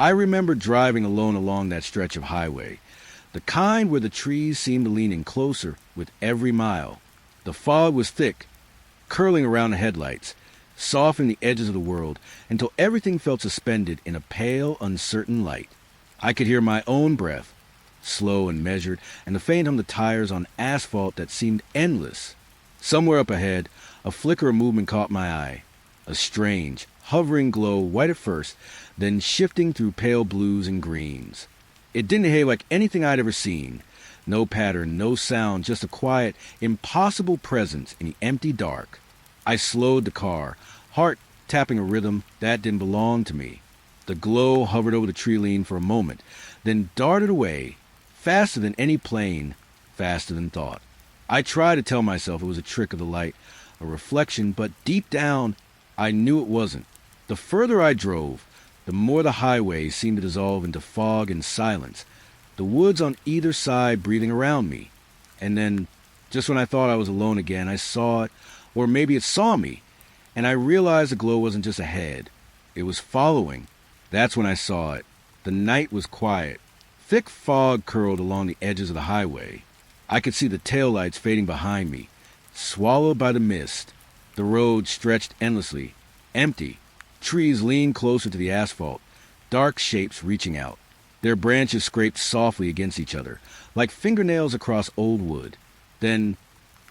I remember driving alone along that stretch of highway, the kind where the trees seemed to lean in closer with every mile. The fog was thick, curling around the headlights, softening the edges of the world until everything felt suspended in a pale, uncertain light. I could hear my own breath, slow and measured, and the faint hum of the tires on asphalt that seemed endless. Somewhere up ahead, a flicker of movement caught my eye. A strange, hovering glow, white at first, then shifting through pale blues and greens. It didn't behave like anything I'd ever seen. No pattern, no sound, just a quiet, impossible presence in the empty dark. I slowed the car, heart tapping a rhythm that didn't belong to me. The glow hovered over the tree line for a moment, then darted away, faster than any plane, faster than thought. I tried to tell myself it was a trick of the light, a reflection, but deep down, I knew it wasn't. The further I drove, the more the highway seemed to dissolve into fog and silence, the woods on either side breathing around me. And then, just when I thought I was alone again, I saw it, or maybe it saw me, and I realized the glow wasn't just ahead. It was following. That's when I saw it. The night was quiet. Thick fog curled along the edges of the highway. I could see the taillights fading behind me, swallowed by the mist. The road stretched endlessly, empty. Trees leaned closer to the asphalt, dark shapes reaching out. Their branches scraped softly against each other, like fingernails across old wood. Then,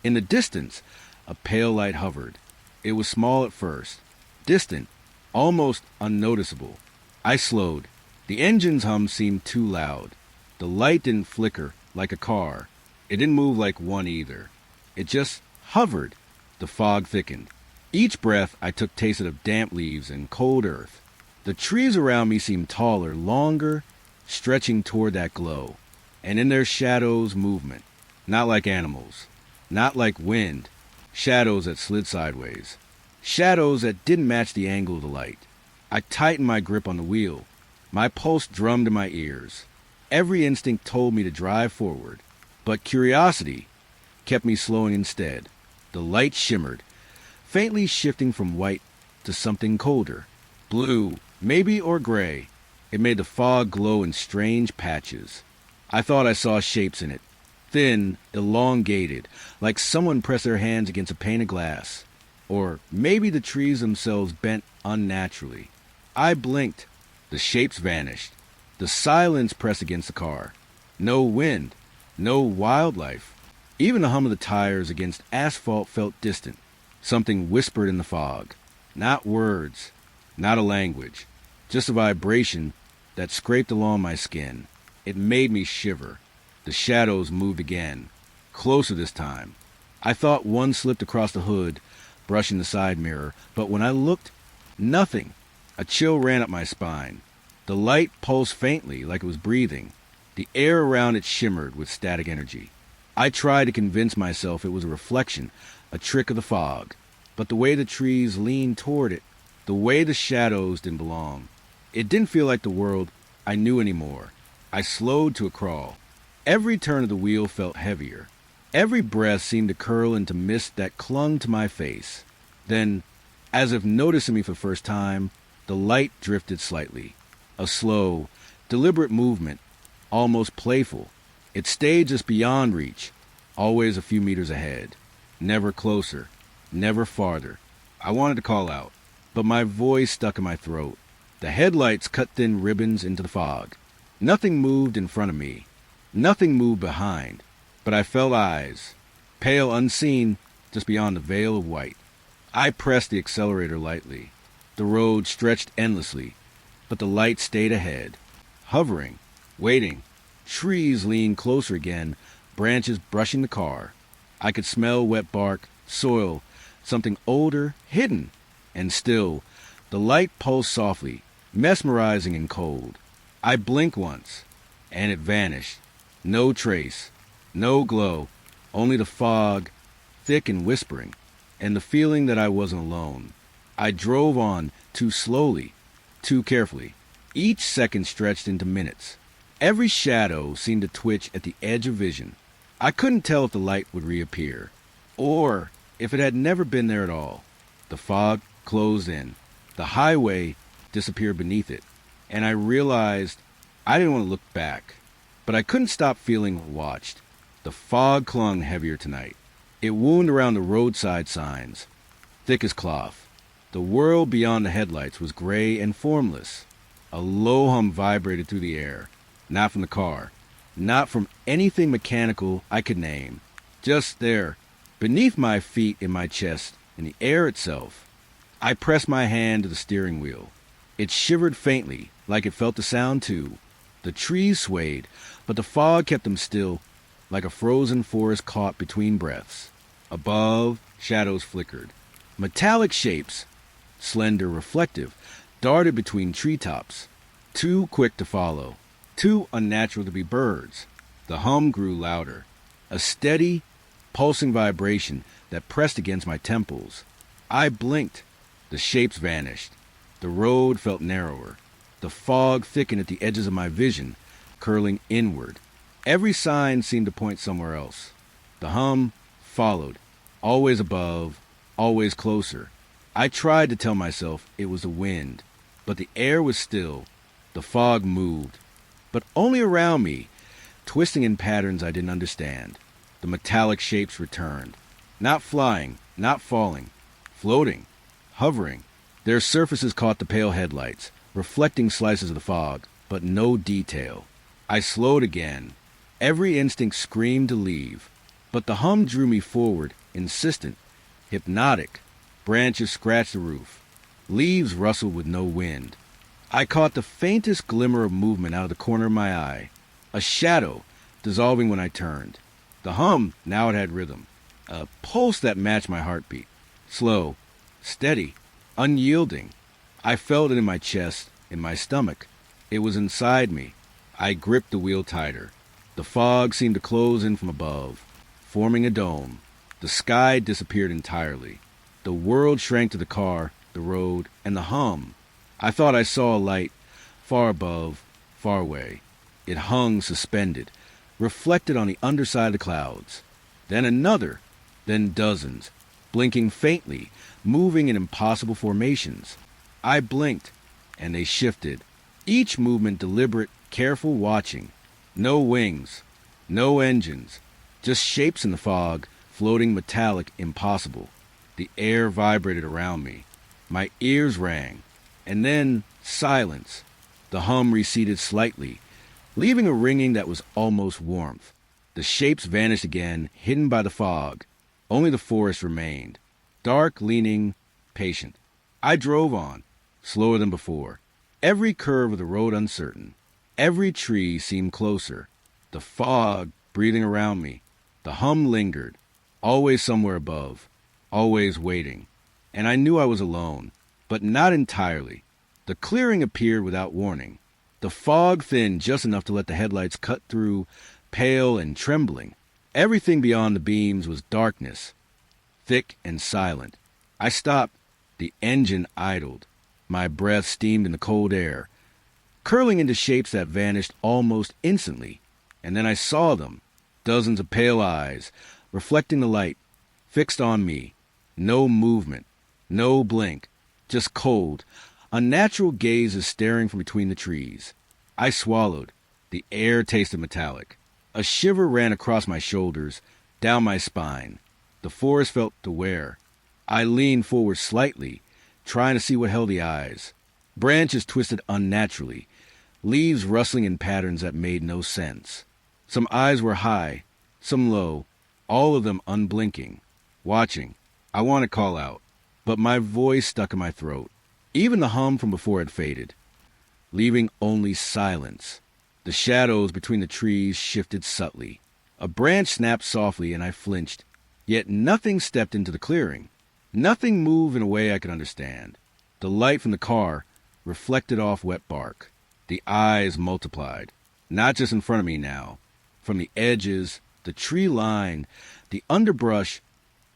in the distance, a pale light hovered. It was small at first, distant, almost unnoticeable. I slowed. The engine's hum seemed too loud. The light didn't flicker like a car. It didn't move like one either. It just hovered. The fog thickened. Each breath I took tasted of damp leaves and cold earth. The trees around me seemed taller, longer, stretching toward that glow. And in their shadows, movement. Not like animals. Not like wind. Shadows that slid sideways. Shadows that didn't match the angle of the light. I tightened my grip on the wheel. My pulse drummed in my ears. Every instinct told me to drive forward. But curiosity kept me slowing instead. The light shimmered, faintly shifting from white to something colder. Blue, maybe, or gray. It made the fog glow in strange patches. I thought I saw shapes in it. Thin, elongated, like someone pressed their hands against a pane of glass. Or maybe the trees themselves bent unnaturally. I blinked. The shapes vanished. The silence pressed against the car. No wind. No wildlife. Even the hum of the tires against asphalt felt distant. Something whispered in the fog. Not words. Not a language. Just a vibration that scraped along my skin. It made me shiver. The shadows moved again. Closer this time. I thought one slipped across the hood, brushing the side mirror, but when I looked, nothing. A chill ran up my spine. The light pulsed faintly, like it was breathing. The air around it shimmered with static energy. I tried to convince myself it was a reflection, a trick of the fog. But the way the trees leaned toward it, the way the shadows didn't belong, it didn't feel like the world I knew anymore. I slowed to a crawl. Every turn of the wheel felt heavier. Every breath seemed to curl into mist that clung to my face. Then, as if noticing me for the first time, the light drifted slightly. A slow, deliberate movement, almost playful. It stayed just beyond reach, always a few meters ahead. Never closer, never farther. I wanted to call out, but my voice stuck in my throat. The headlights cut thin ribbons into the fog. Nothing moved in front of me. Nothing moved behind. But I felt eyes, pale unseen, just beyond the veil of white. I pressed the accelerator lightly. The road stretched endlessly, but the light stayed ahead, hovering, waiting. Trees leaned closer again, branches brushing the car. I could smell wet bark, soil, something older, hidden. And still, the light pulsed softly, mesmerizing and cold. I blinked once, and it vanished. No trace, no glow, only the fog, thick and whispering, and the feeling that I wasn't alone. I drove on, too slowly, too carefully. Each second stretched into minutes. Every shadow seemed to twitch at the edge of vision. I couldn't tell if the light would reappear, or if it had never been there at all. The fog closed in. The highway disappeared beneath it. and I realized I didn't want to look back. But I couldn't stop feeling watched. The fog clung heavier tonight. It wound around the roadside signs, thick as cloth. The world beyond the headlights was gray and formless. A low hum vibrated through the air, not from the car, not from anything mechanical I could name. Just there, beneath my feet, in my chest, in the air itself. I pressed my hand to the steering wheel. It shivered faintly, like it felt the sound too. The trees swayed, but the fog kept them still, like a frozen forest caught between breaths. Above, shadows flickered. Metallic shapes, slender, reflective, darted between treetops, too quick to follow, too unnatural to be birds. The hum grew louder, a steady, pulsing vibration that pressed against my temples. I blinked. The shapes vanished. The road felt narrower. The fog thickened at the edges of my vision, curling inward. Every sign seemed to point somewhere else. The hum followed, always above, always closer. I tried to tell myself it was the wind, but the air was still. The fog moved, but only around me, twisting in patterns I didn't understand. The metallic shapes returned, not flying, not falling, floating, hovering. Their surfaces caught the pale headlights, reflecting slices of the fog, but no detail. I slowed again. Every instinct screamed to leave, but the hum drew me forward, insistent, hypnotic. Branches scratched the roof. Leaves rustled with no wind. I caught the faintest glimmer of movement out of the corner of my eye. A shadow, dissolving when I turned. The hum, now it had rhythm. A pulse that matched my heartbeat. Slow, steady, unyielding. I felt it in my chest, in my stomach. It was inside me. I gripped the wheel tighter. The fog seemed to close in from above, forming a dome. The sky disappeared entirely. The world shrank to the car, the road, and the hum. I thought I saw a light, far above, far away. It hung suspended, reflected on the underside of the clouds. Then another, then dozens, blinking faintly, moving in impossible formations. I blinked, and they shifted, each movement deliberate, careful watching. No wings, no engines, just shapes in the fog, floating metallic, impossible. The air vibrated around me. My ears rang, and then silence. The hum receded slightly, leaving a ringing that was almost warmth. The shapes vanished again, hidden by the fog. Only the forest remained, dark, leaning, patient. I drove on, slower than before. Every curve of the road uncertain. Every tree seemed closer. The fog breathing around me. The hum lingered, always somewhere above, always waiting. And I knew I was alone, but not entirely. The clearing appeared without warning. The fog thinned just enough to let the headlights cut through, pale and trembling. Everything beyond the beams was darkness, thick and silent. I stopped. The engine idled. My breath steamed in the cold air, curling into shapes that vanished almost instantly. And then I saw them, dozens of pale eyes, reflecting the light, fixed on me. No movement, no blink, just cold, unnatural gazes staring from between the trees. I swallowed. The air tasted metallic. A shiver ran across my shoulders, down my spine. The forest felt to wear. I leaned forward slightly, trying to see what held the eyes. Branches twisted unnaturally, leaves rustling in patterns that made no sense. Some eyes were high, some low, all of them unblinking, watching. I want to call out, but my voice stuck in my throat. Even the hum from before had faded, leaving only silence. The shadows between the trees shifted subtly. A branch snapped softly and I flinched, yet nothing stepped into the clearing. Nothing moved in a way I could understand. The light from the car reflected off wet bark. The eyes multiplied, not just in front of me now. From the edges, the tree line, the underbrush,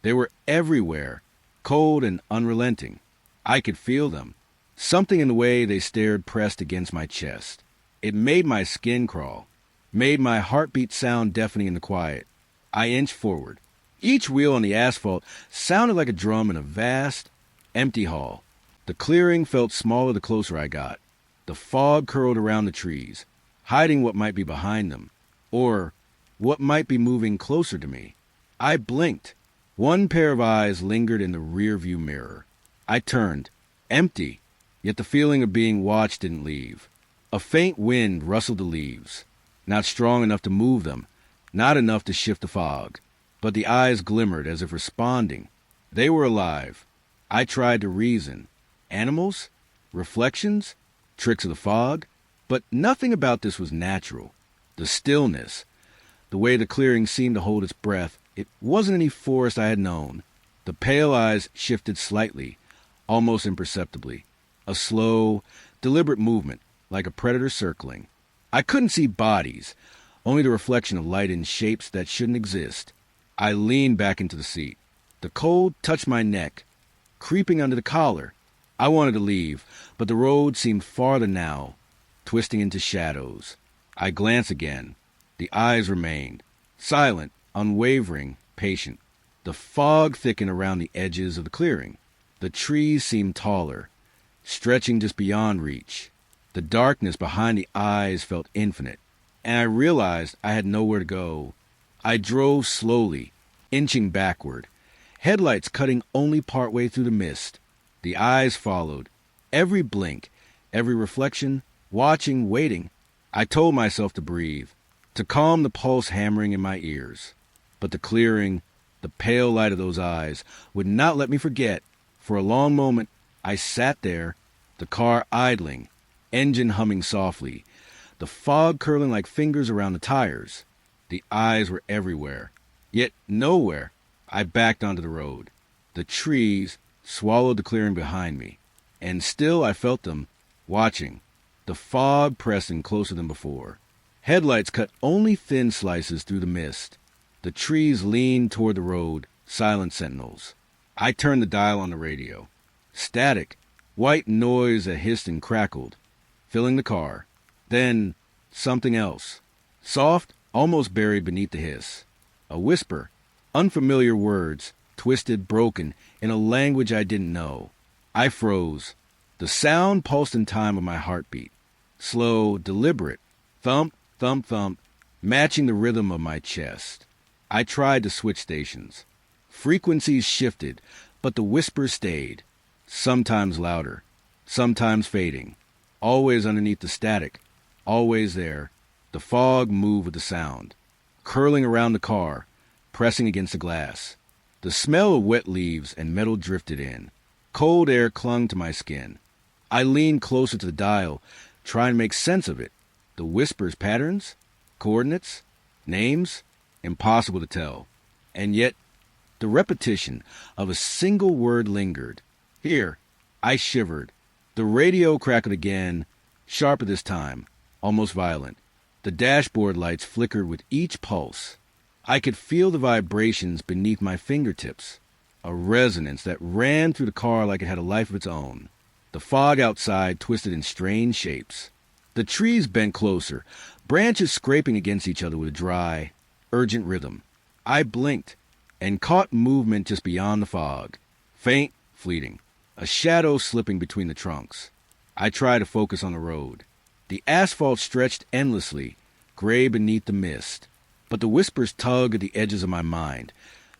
they were everywhere, cold and unrelenting. I could feel them. Something in the way they stared pressed against my chest. It made my skin crawl, made my heartbeat sound deafening in the quiet. I inched forward. Each wheel on the asphalt sounded like a drum in a vast, empty hall. The clearing felt smaller the closer I got. The fog curled around the trees, hiding what might be behind them, or what might be moving closer to me. I blinked. One pair of eyes lingered in the rearview mirror. I turned, empty, yet the feeling of being watched didn't leave. A faint wind rustled the leaves, not strong enough to move them, not enough to shift the fog, but the eyes glimmered as if responding. They were alive. I tried to reason. Animals? Reflections? Tricks of the fog? But nothing about this was natural. The stillness, the way the clearing seemed to hold its breath, it wasn't any forest I had known. The pale eyes shifted slightly, almost imperceptibly. A slow, deliberate movement, like a predator circling. I couldn't see bodies, only the reflection of light in shapes that shouldn't exist. I leaned back into the seat. The cold touched my neck, creeping under the collar. I wanted to leave, but the road seemed farther now, twisting into shadows. I glanced again. The eyes remained, silent, unwavering, patient. The fog thickened around the edges of the clearing. The trees seemed taller, stretching just beyond reach. The darkness behind the eyes felt infinite, and I realized I had nowhere to go. I drove slowly, inching backward, headlights cutting only partway through the mist. The eyes followed, every blink, every reflection, watching, waiting. I told myself to breathe, to calm the pulse hammering in my ears. But the clearing, the pale light of those eyes, would not let me forget. For a long moment, I sat there, the car idling, engine humming softly, the fog curling like fingers around the tires. The eyes were everywhere, yet nowhere. I backed onto the road. The trees swallowed the clearing behind me, and still I felt them, watching, the fog pressing closer than before. Headlights cut only thin slices through the mist. The trees leaned toward the road, silent sentinels. I turned the dial on the radio. Static, white noise that hissed and crackled, filling the car. Then something else, soft, almost buried beneath the hiss. A whisper, unfamiliar words, twisted, broken, in a language I didn't know. I froze. The sound pulsed in time with my heartbeat. Slow, deliberate, thump, thump, thump, matching the rhythm of my chest. I tried to switch stations. Frequencies shifted, but the whisper stayed, sometimes louder, sometimes fading, always underneath the static, always there. The fog moved with the sound, curling around the car, pressing against the glass. The smell of wet leaves and metal drifted in. Cold air clung to my skin. I leaned closer to the dial, trying to make sense of it. The whisper's patterns, coordinates, names, impossible to tell. And yet, the repetition of a single word lingered. Here, I shivered. The radio crackled again, sharper this time, almost violent. The dashboard lights flickered with each pulse. I could feel the vibrations beneath my fingertips, a resonance that ran through the car like it had a life of its own. The fog outside twisted in strange shapes. The trees bent closer, branches scraping against each other with a dry, urgent rhythm. I blinked and caught movement just beyond the fog, faint, fleeting, a shadow slipping between the trunks. I tried to focus on the road. The asphalt stretched endlessly, gray beneath the mist, but the whispers tugged at the edges of my mind,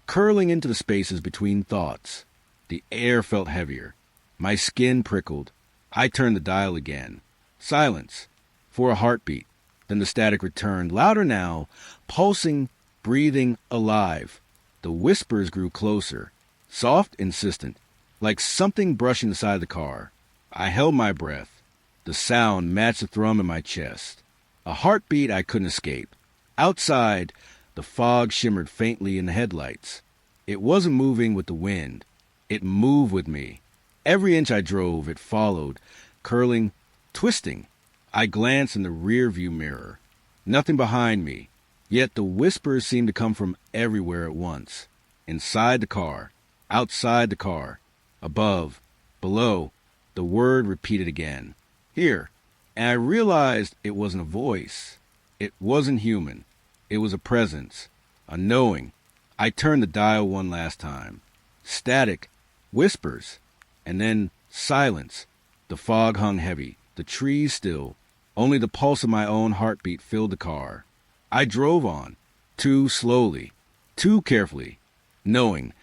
curling into the spaces between thoughts. The air felt heavier. My skin prickled. I turned the dial again. Silence. For a heartbeat. Then the static returned, louder now, pulsing, breathing, alive. The whispers grew closer, soft, insistent, like something brushing the side of the car. I held my breath. The sound matched the thrum in my chest. A heartbeat I couldn't escape. Outside, the fog shimmered faintly in the headlights. It wasn't moving with the wind. It moved with me. Every inch I drove, it followed, curling, twisting. I glanced in the rearview mirror. Nothing behind me. Yet the whispers seemed to come from everywhere at once. Inside the car, outside the car, above, below. The word repeated again. Here. And I realized it wasn't a voice. It wasn't human. It was a presence, a knowing. I turned the dial one last time. Static, whispers, and then silence. The fog hung heavy, The trees still. Only the pulse of my own heartbeat filled the car. I drove on, too slowly, too carefully, knowing,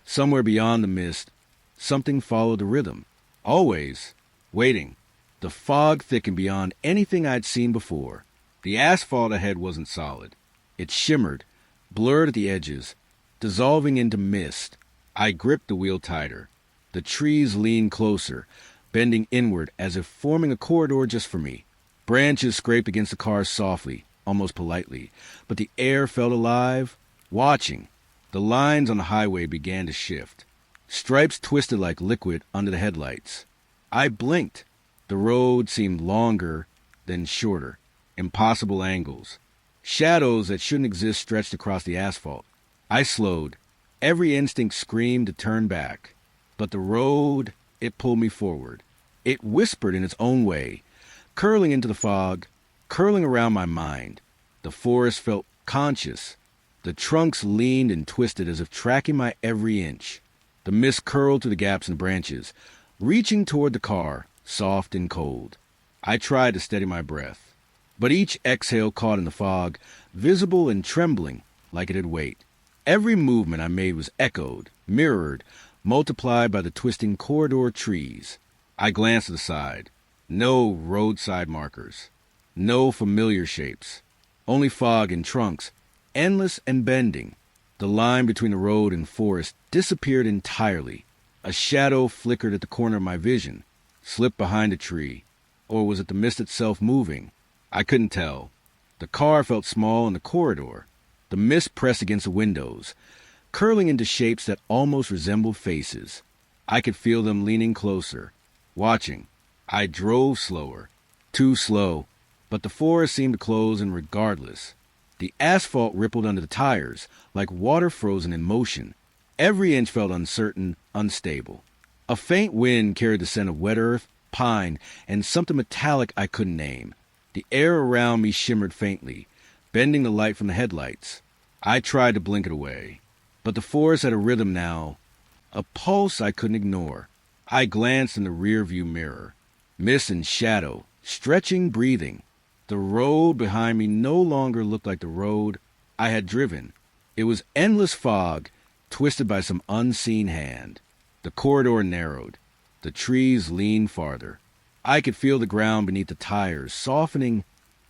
somewhere beyond the mist, something followed the rhythm. Always, waiting. The fog thickened beyond anything I'd seen before. The asphalt ahead wasn't solid. It shimmered, blurred at the edges, dissolving into mist. I gripped the wheel tighter. The trees leaned closer, bending inward as if forming a corridor just for me. Branches scraped against the car softly, almost politely, but the air felt alive, watching. The lines on the highway began to shift. Stripes twisted like liquid under the headlights. I blinked. The road seemed longer, then shorter. Impossible angles. Shadows that shouldn't exist stretched across the asphalt. I slowed. Every instinct screamed to turn back. But the road, it pulled me forward. It whispered in its own way, curling into the fog, curling around my mind. The forest felt conscious. The trunks leaned and twisted as if tracking my every inch. The mist curled through the gaps in branches, reaching toward the car, soft and cold. I tried to steady my breath, but each exhale caught in the fog, visible and trembling like it had weight. Every movement I made was echoed, mirrored, multiplied by the twisting corridor trees. I glanced to the side. No roadside markers. No familiar shapes. Only fog and trunks, endless and bending. The line between the road and forest disappeared entirely. A shadow flickered at the corner of my vision, slipped behind a tree. Or was it the mist itself moving? I couldn't tell. The car felt small in the corridor. The mist pressed against the windows, curling into shapes that almost resembled faces. I could feel them leaning closer, watching. I drove slower, too slow, but the forest seemed to close in regardless. The asphalt rippled under the tires, like water frozen in motion. Every inch felt uncertain, unstable. A faint wind carried the scent of wet earth, pine, and something metallic I couldn't name. The air around me shimmered faintly, bending the light from the headlights. I tried to blink it away, but the forest had a rhythm now, a pulse I couldn't ignore. I glanced in the rearview mirror. Mist and shadow, stretching, breathing. The road behind me no longer looked like the road I had driven. It was endless fog, twisted by some unseen hand. The corridor narrowed. The trees leaned farther. I could feel the ground beneath the tires, softening,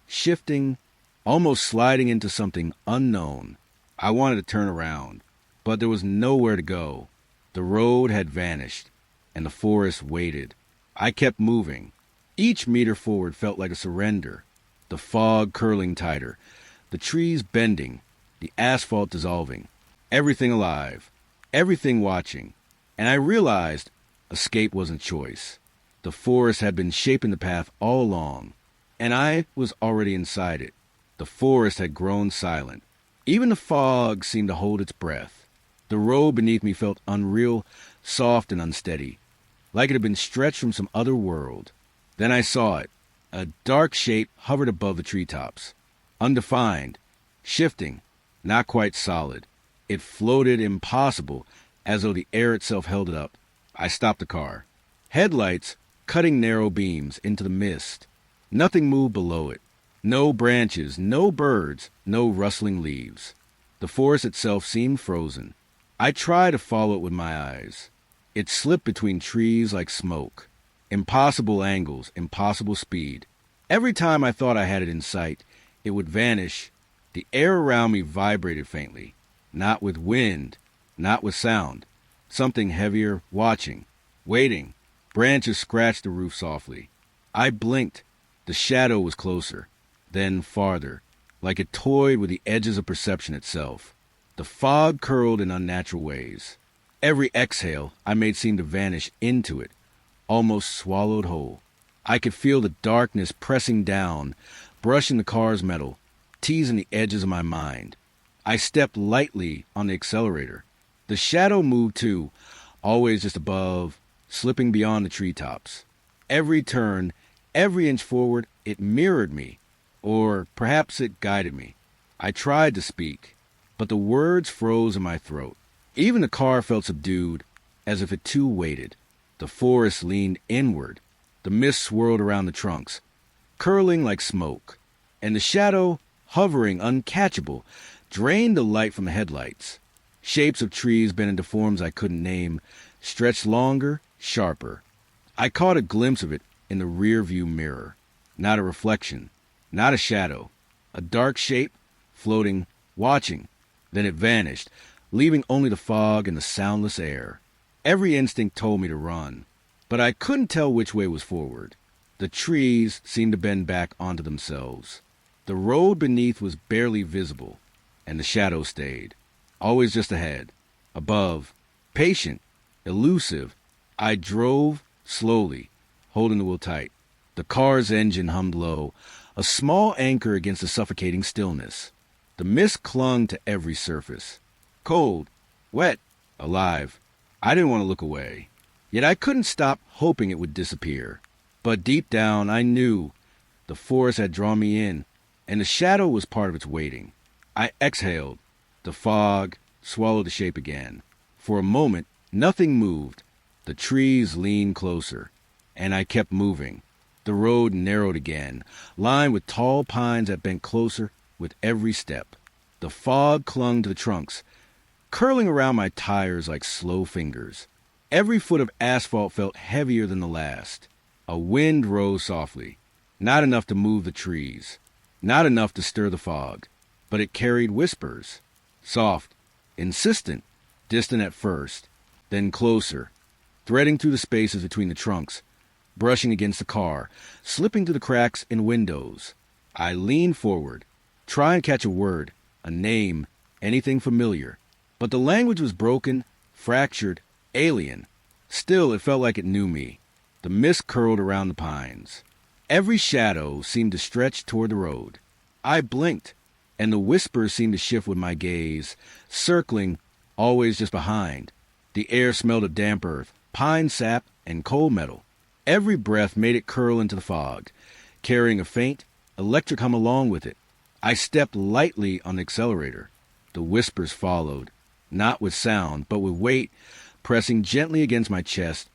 shifting, almost sliding into something unknown. I wanted to turn around, but there was nowhere to go. The road had vanished, and the forest waited. I kept moving. Each meter forward felt like a surrender. The fog curling tighter, the trees bending, the asphalt dissolving. Everything alive, everything watching. And I realized escape wasn't choice. The forest had been shaping the path all along, and I was already inside it. The forest had grown silent. Even the fog seemed to hold its breath. The road beneath me felt unreal, soft and unsteady, like it had been stretched from some other world. Then I saw it. A dark shape hovered above the treetops. Undefined, shifting, not quite solid. It floated impossible, as though the air itself held it up. I stopped the car. Headlights cutting narrow beams into the mist. Nothing moved below it. No branches, no birds, no rustling leaves. The forest itself seemed frozen. I tried to follow it with my eyes. It slipped between trees like smoke. Impossible angles, impossible speed. Every time I thought I had it in sight, it would vanish. The air around me vibrated faintly. Not with wind, not with sound. Something heavier, watching, waiting. Branches scratched the roof softly. I blinked. The shadow was closer, then farther, like it toyed with the edges of perception itself. The fog curled in unnatural ways. Every exhale I made seemed to vanish into it, almost swallowed whole. I could feel the darkness pressing down, brushing the car's metal, teasing the edges of my mind. I stepped lightly on the accelerator. The shadow moved too, always just above, slipping beyond the treetops. Every turn, every inch forward, it mirrored me, or perhaps it guided me. I tried to speak, but the words froze in my throat. Even the car felt subdued, as if it too waited. The forest leaned inward. The mist swirled around the trunks, curling like smoke, and the shadow, hovering uncatchable, drained the light from the headlights. Shapes of trees bent into forms I couldn't name, stretched longer, sharper. I caught a glimpse of it in the rear-view mirror. Not a reflection, not a shadow. A dark shape, floating, watching. Then it vanished, leaving only the fog and the soundless air. Every instinct told me to run, but I couldn't tell which way was forward. The trees seemed to bend back onto themselves. The road beneath was barely visible, and the shadow stayed. Always just ahead, above, patient, elusive. I drove slowly, holding the wheel tight. The car's engine hummed low, a small anchor against the suffocating stillness. The mist clung to every surface. Cold, wet, alive. I didn't want to look away. Yet I couldn't stop hoping it would disappear. But deep down, I knew the forest had drawn me in, and the shadow was part of its waiting. I exhaled. The fog swallowed the shape again. For a moment, nothing moved. The trees leaned closer, and I kept moving. The road narrowed again, lined with tall pines that bent closer with every step. The fog clung to the trunks, curling around my tires like slow fingers. Every foot of asphalt felt heavier than the last. A wind rose softly, not enough to move the trees, not enough to stir the fog, but it carried whispers. Soft, insistent, distant at first, then closer, threading through the spaces between the trunks, brushing against the car, slipping through the cracks in windows. I leaned forward, trying to catch a word, a name, anything familiar. But the language was broken, fractured, alien. Still, it felt like it knew me. The mist curled around the pines. Every shadow seemed to stretch toward the road. I blinked, and the whispers seemed to shift with my gaze, circling, always just behind. The air smelled of damp earth, pine sap, and cold metal. Every breath made it curl into the fog, carrying a faint, electric hum along with it. I stepped lightly on the accelerator. The whispers followed, not with sound, but with weight, pressing gently against my chest,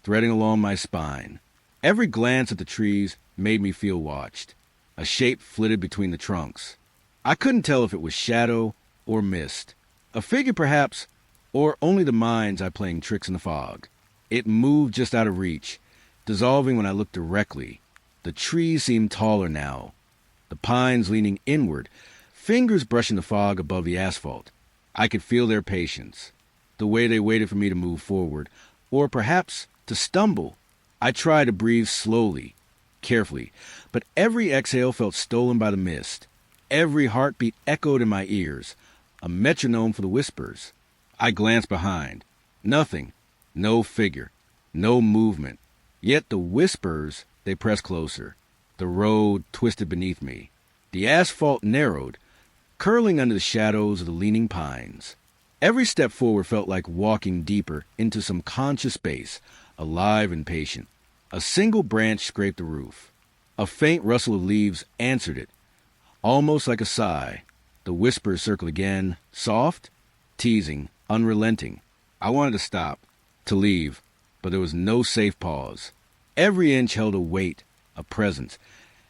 threading along my spine. Every glance at the trees made me feel watched. A shape flitted between the trunks. I couldn't tell if it was shadow or mist. A figure, perhaps, or only the mind's eye playing tricks in the fog. It moved just out of reach, dissolving when I looked directly. The trees seemed taller now, the pines leaning inward, fingers brushing the fog above the asphalt. I could feel their patience, the way they waited for me to move forward, or perhaps to stumble. I tried to breathe slowly, carefully, but every exhale felt stolen by the mist. Every heartbeat echoed in my ears, a metronome for the whispers. I glanced behind. Nothing. No figure. No movement. Yet the whispers, they pressed closer. The road twisted beneath me. The asphalt narrowed, curling under the shadows of the leaning pines. Every step forward felt like walking deeper into some conscious space, alive and patient. A single branch scraped the roof. A faint rustle of leaves answered it, almost like a sigh. The whispers circled again, soft, teasing, unrelenting. I wanted to stop, to leave, but there was no safe pause. Every inch held a weight, a presence,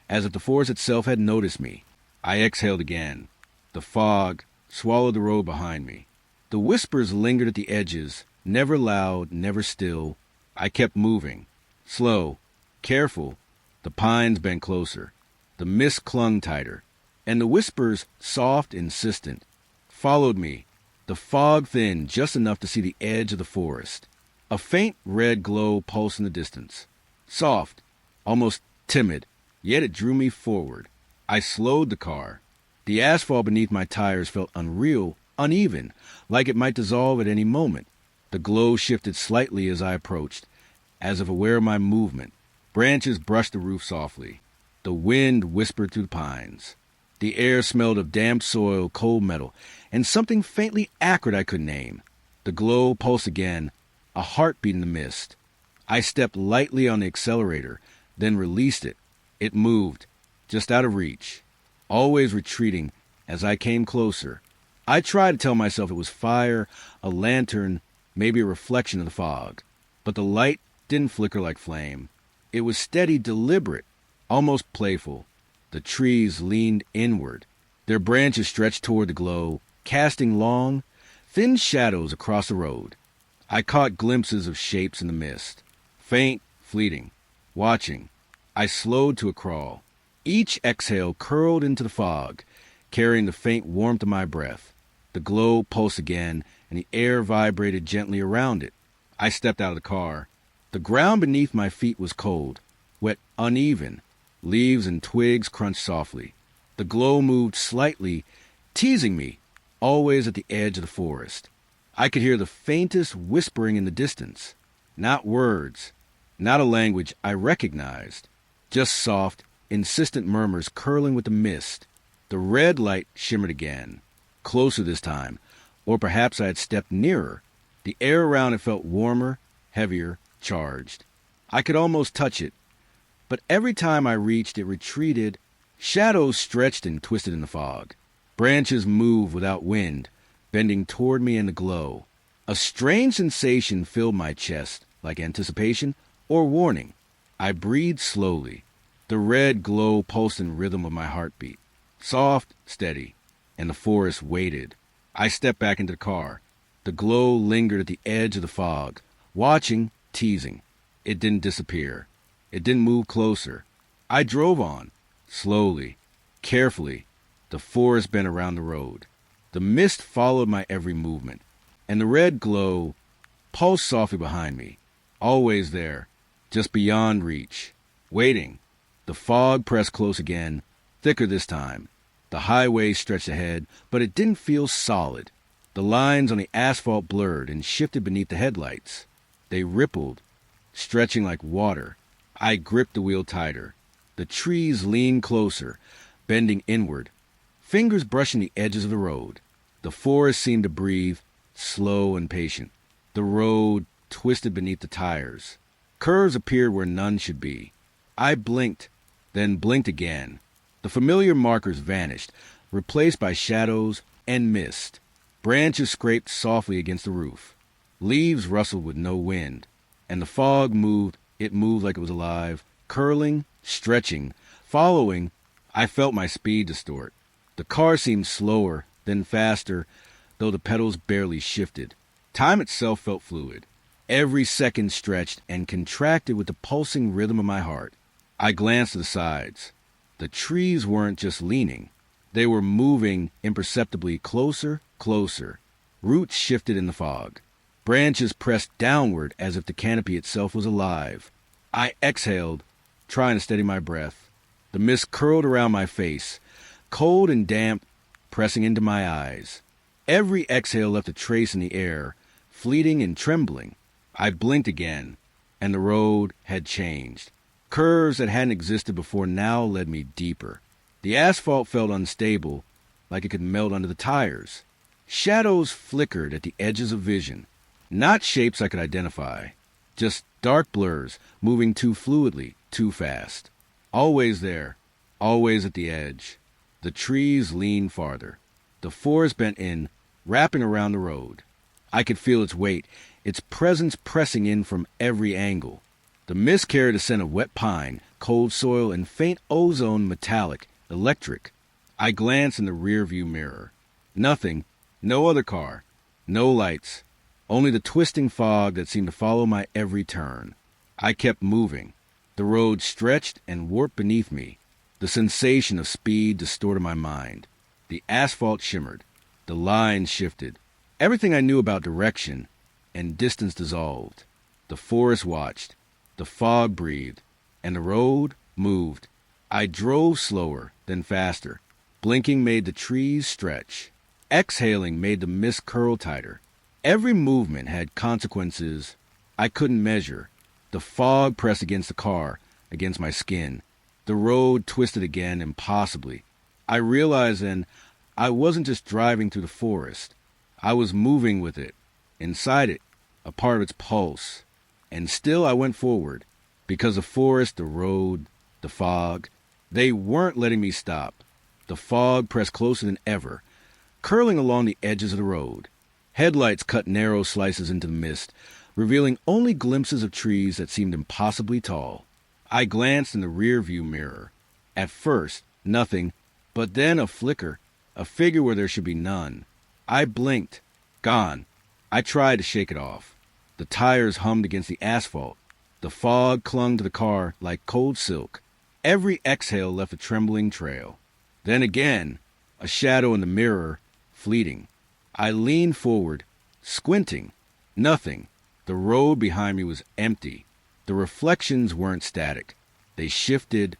as if the forest itself had noticed me. I exhaled again. The fog swallowed the road behind me. The whispers lingered at the edges, never loud, never still. I kept moving, slow, careful. The pines bent closer. The mist clung tighter. And the whispers, soft, insistent, followed me. The fog thinned just enough to see the edge of the forest. A faint red glow pulsed in the distance. Soft, almost timid, yet it drew me forward. I slowed the car. The asphalt beneath my tires felt unreal, uneven, like it might dissolve at any moment. The glow shifted slightly as I approached, as if aware of my movement. Branches brushed the roof softly. The wind whispered through the pines. The air smelled of damp soil, cold metal, and something faintly acrid I could name. The glow pulsed again, a heartbeat in the mist. I stepped lightly on the accelerator, then released it. It moved, just out of reach, always retreating as I came closer. I tried to tell myself it was fire, a lantern, maybe a reflection of the fog. But the light didn't flicker like flame. It was steady, deliberate, almost playful. The trees leaned inward. Their branches stretched toward the glow, casting long, thin shadows across the road. I caught glimpses of shapes in the mist, faint, fleeting. Watching, I slowed to a crawl. Each exhale curled into the fog, carrying the faint warmth of my breath. The glow pulsed again, and the air vibrated gently around it. I stepped out of the car. The ground beneath my feet was cold, wet, uneven. Leaves and twigs crunched softly. The glow moved slightly, teasing me, always at the edge of the forest. I could hear the faintest whispering in the distance. Not words, not a language I recognized, just soft, insistent murmurs curling with the mist. The red light shimmered again, closer this time, or perhaps I had stepped nearer. The air around it felt warmer, heavier, charged. I could almost touch it, but every time I reached, it retreated. Shadows stretched and twisted in the fog. Branches moved without wind, bending toward me in the glow. A strange sensation filled my chest, like anticipation or warning. I breathed slowly. The red glow pulsed in rhythm of my heartbeat, soft, steady, and the forest waited. I stepped back into the car. The glow lingered at the edge of the fog, watching, teasing. It didn't disappear. It didn't move closer. I drove on, slowly, carefully. The forest bent around the road. The mist followed my every movement, and the red glow pulsed softly behind me, always there, just beyond reach, waiting. The fog pressed close again, thicker this time. The highway stretched ahead, but it didn't feel solid. The lines on the asphalt blurred and shifted beneath the headlights. They rippled, stretching like water. I gripped the wheel tighter. The trees leaned closer, bending inward, fingers brushing the edges of the road. The forest seemed to breathe, slow and patient. The road twisted beneath the tires. Curves appeared where none should be. I blinked, then blinked again. The familiar markers vanished, replaced by shadows and mist. Branches scraped softly against the roof. Leaves rustled with no wind. And the fog moved. It moved like it was alive, curling, stretching, following. I felt my speed distort. The car seemed slower, then faster, though the pedals barely shifted. Time itself felt fluid. Every second stretched and contracted with the pulsing rhythm of my heart. I glanced to the sides. The trees weren't just leaning. They were moving imperceptibly closer, closer. Roots shifted in the fog. Branches pressed downward as if the canopy itself was alive. I exhaled, trying to steady my breath. The mist curled around my face, cold and damp, pressing into my eyes. Every exhale left a trace in the air, fleeting and trembling. I blinked again, and the road had changed. Curves that hadn't existed before now led me deeper. The asphalt felt unstable, like it could melt under the tires. Shadows flickered at the edges of vision, not shapes I could identify, just dark blurs moving too fluidly, too fast. Always there, always at the edge. The trees leaned farther. The forest bent in, wrapping around the road. I could feel its weight, its presence pressing in from every angle. The mist carried a scent of wet pine, cold soil, and faint ozone, metallic, electric. I glanced in the rearview mirror. Nothing, no other car, no lights, only the twisting fog that seemed to follow my every turn. I kept moving. The road stretched and warped beneath me. The sensation of speed distorted my mind. The asphalt shimmered. The lines shifted. Everything I knew about direction and distance dissolved. The forest watched. The fog breathed. And the road moved. I drove slower, then faster. Blinking made the trees stretch. Exhaling made the mist curl tighter. Every movement had consequences I couldn't measure. The fog pressed against the car, against my skin. The road twisted again, impossibly. I realized then I wasn't just driving through the forest. I was moving with it, inside it, a part of its pulse. And still I went forward, because the forest, the road, the fog, they weren't letting me stop. The fog pressed closer than ever, curling along the edges of the road. Headlights cut narrow slices into the mist, revealing only glimpses of trees that seemed impossibly tall. I glanced in the rearview mirror. At first, nothing, but then a flicker, a figure where there should be none. I blinked. Gone. I tried to shake it off. The tires hummed against the asphalt. The fog clung to the car like cold silk. Every exhale left a trembling trail. Then again, a shadow in the mirror, fleeting. I leaned forward, squinting. Nothing. The road behind me was empty. The reflections weren't static. They shifted,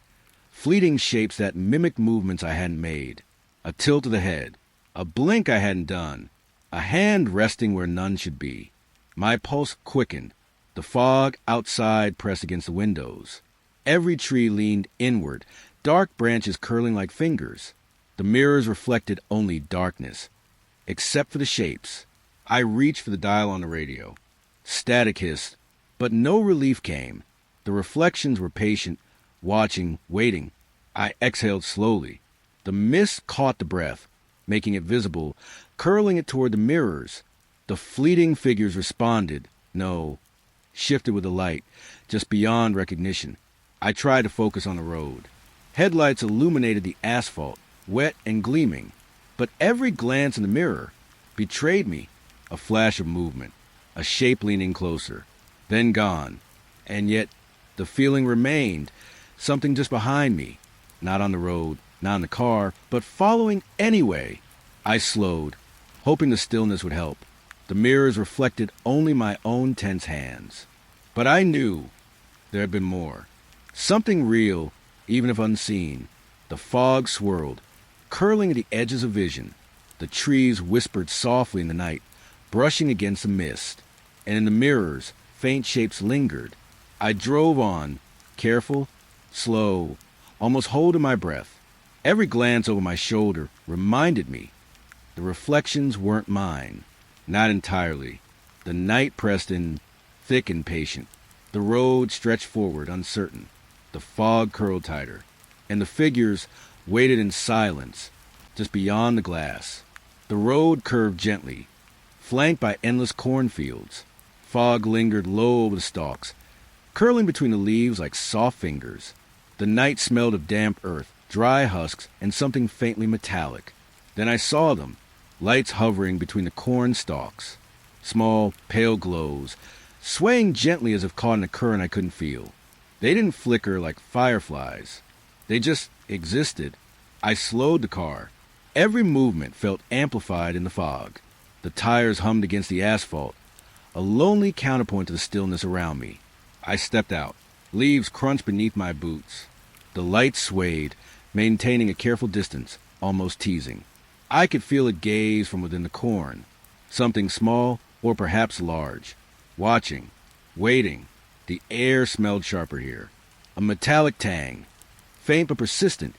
fleeting shapes that mimicked movements I hadn't made. A tilt of the head, a blink I hadn't done, a hand resting where none should be. My pulse quickened. The fog outside pressed against the windows. Every tree leaned inward, dark branches curling like fingers. The mirrors reflected only darkness, except for the shapes. I reached for the dial on the radio. Static hissed, but no relief came. The reflections were patient, watching, waiting. I exhaled slowly. The mist caught the breath, making it visible, curling it toward the mirrors. The fleeting figures responded, no, shifted with the light, just beyond recognition. I tried to focus on the road. Headlights illuminated the asphalt, wet and gleaming. But every glance in the mirror betrayed me. A flash of movement, a shape leaning closer, then gone. And yet the feeling remained, something just behind me, not on the road, not in the car, but following anyway. I slowed, hoping the stillness would help. The mirrors reflected only my own tense hands. But I knew there had been more. Something real, even if unseen. The fog swirled, curling at the edges of vision. The trees whispered softly in the night, brushing against the mist. And in the mirrors, faint shapes lingered. I drove on, careful, slow, almost holding my breath. Every glance over my shoulder reminded me the reflections weren't mine. Not entirely. The night pressed in, thick and patient. The road stretched forward, uncertain. The fog curled tighter. And the figures waited in silence, just beyond the glass. The road curved gently, flanked by endless cornfields. Fog lingered low over the stalks, curling between the leaves like soft fingers. The night smelled of damp earth, dry husks, and something faintly metallic. Then I saw them, lights hovering between the corn stalks. Small, pale glows, swaying gently as if caught in a current I couldn't feel. They didn't flicker like fireflies. They just existed. I slowed the car. Every movement felt amplified in the fog. The tires hummed against the asphalt, a lonely counterpoint to the stillness around me. I stepped out. Leaves crunched beneath my boots. The light swayed, maintaining a careful distance, almost teasing. I could feel a gaze from within the corn. Something small, or perhaps large. Watching. Waiting. The air smelled sharper here. A metallic tang. Faint but persistent,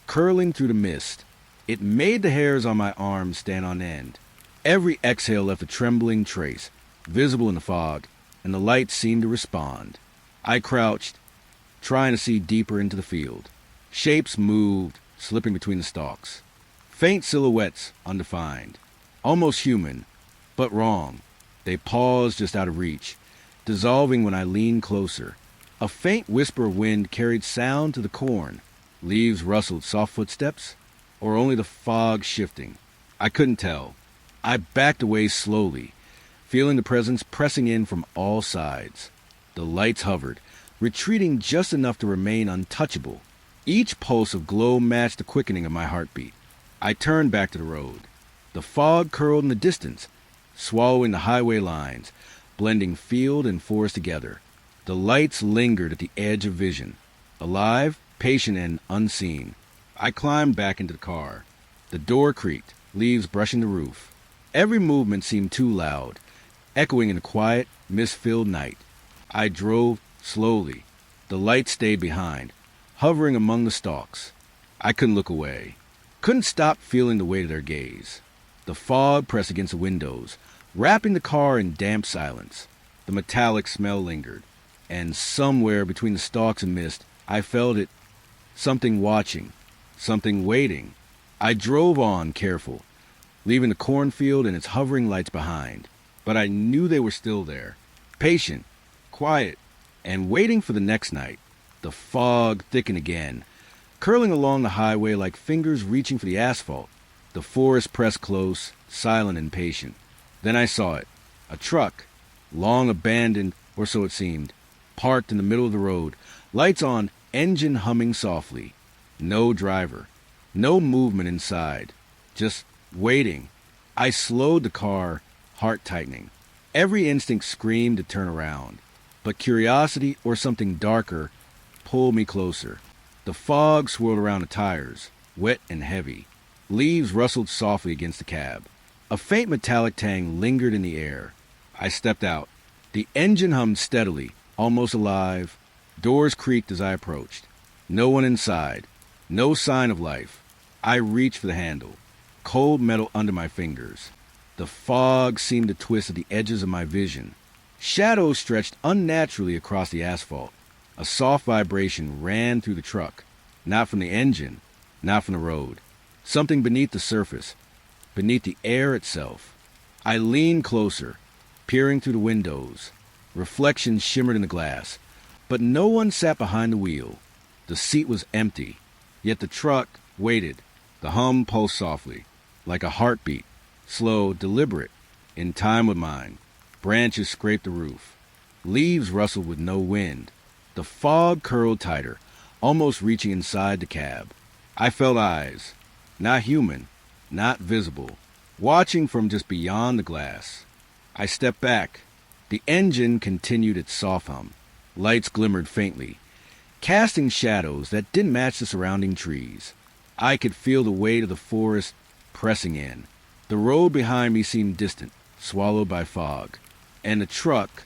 curling through the mist. It made the hairs on my arms stand on end. Every exhale left a trembling trace, visible in the fog, and the light seemed to respond. I crouched, trying to see deeper into the field. Shapes moved, slipping between the stalks. Faint silhouettes, undefined. Almost human, but wrong. They paused just out of reach, dissolving when I leaned closer. A faint whisper of wind carried sound to the corn. Leaves rustled, soft footsteps, or only the fog shifting. I couldn't tell. I backed away slowly, feeling the presence pressing in from all sides. The lights hovered, retreating just enough to remain untouchable. Each pulse of glow matched the quickening of my heartbeat. I turned back to the road. The fog curled in the distance, swallowing the highway lines, blending field and forest together. The lights lingered at the edge of vision, alive, patient, and unseen. I climbed back into the car. The door creaked, leaves brushing the roof. Every movement seemed too loud, echoing in the quiet, mist-filled night. I drove slowly. The lights stayed behind, hovering among the stalks. I couldn't look away. Couldn't stop feeling the weight of their gaze. The fog pressed against the windows, wrapping the car in damp silence. The metallic smell lingered, and somewhere between the stalks and mist, I felt it. Something watching, something waiting. I drove on, careful, leaving the cornfield and its hovering lights behind. But I knew they were still there, patient, quiet, and waiting for the next night. The fog thickened again, curling along the highway like fingers reaching for the asphalt. The forest pressed close, silent and patient. Then I saw it. A truck, long abandoned, or so it seemed, parked in the middle of the road, lights on, engine humming softly. No driver. No movement inside. Just waiting. I slowed the car, heart tightening. Every instinct screamed to turn around, but curiosity or something darker pulled me closer. The fog swirled around the tires, wet and heavy. Leaves rustled softly against the cab. A faint metallic tang lingered in the air. I stepped out. The engine hummed steadily, almost alive. Doors creaked as I approached. No one inside. No sign of life. I reached for the handle. Cold metal under my fingers. The fog seemed to twist at the edges of my vision. Shadows stretched unnaturally across the asphalt. A soft vibration ran through the truck. Not from the engine, not from the road. Something beneath the surface, beneath the air itself. I leaned closer, peering through the windows. Reflections shimmered in the glass, but no one sat behind the wheel. The seat was empty, yet the truck waited. The hum pulsed softly, like a heartbeat, slow, deliberate, in time with mine. Branches scraped the roof. Leaves rustled with no wind. The fog curled tighter, almost reaching inside the cab. I felt eyes, not human, not visible, watching from just beyond the glass. I stepped back. The engine continued its soft hum. Lights glimmered faintly, casting shadows that didn't match the surrounding trees. I could feel the weight of the forest pressing in. The road behind me seemed distant, swallowed by fog. And the truck,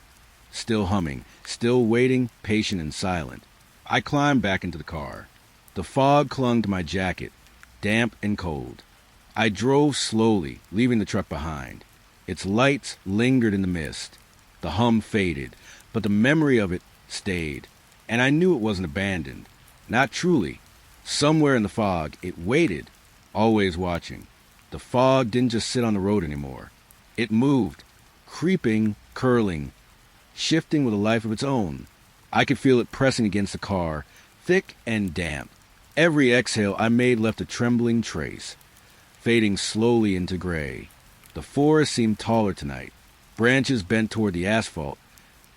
still humming, still waiting, patient and silent. I climbed back into the car. The fog clung to my jacket, damp and cold. I drove slowly, leaving the truck behind. Its lights lingered in the mist. The hum faded, but the memory of it stayed. And I knew it wasn't abandoned. Not truly. Somewhere in the fog, it waited, always watching. The fog didn't just sit on the road anymore. It moved, creeping, curling, shifting with a life of its own. I could feel it pressing against the car, thick and damp. Every exhale I made left a trembling trace, fading slowly into gray. The forest seemed taller tonight, branches bent toward the asphalt,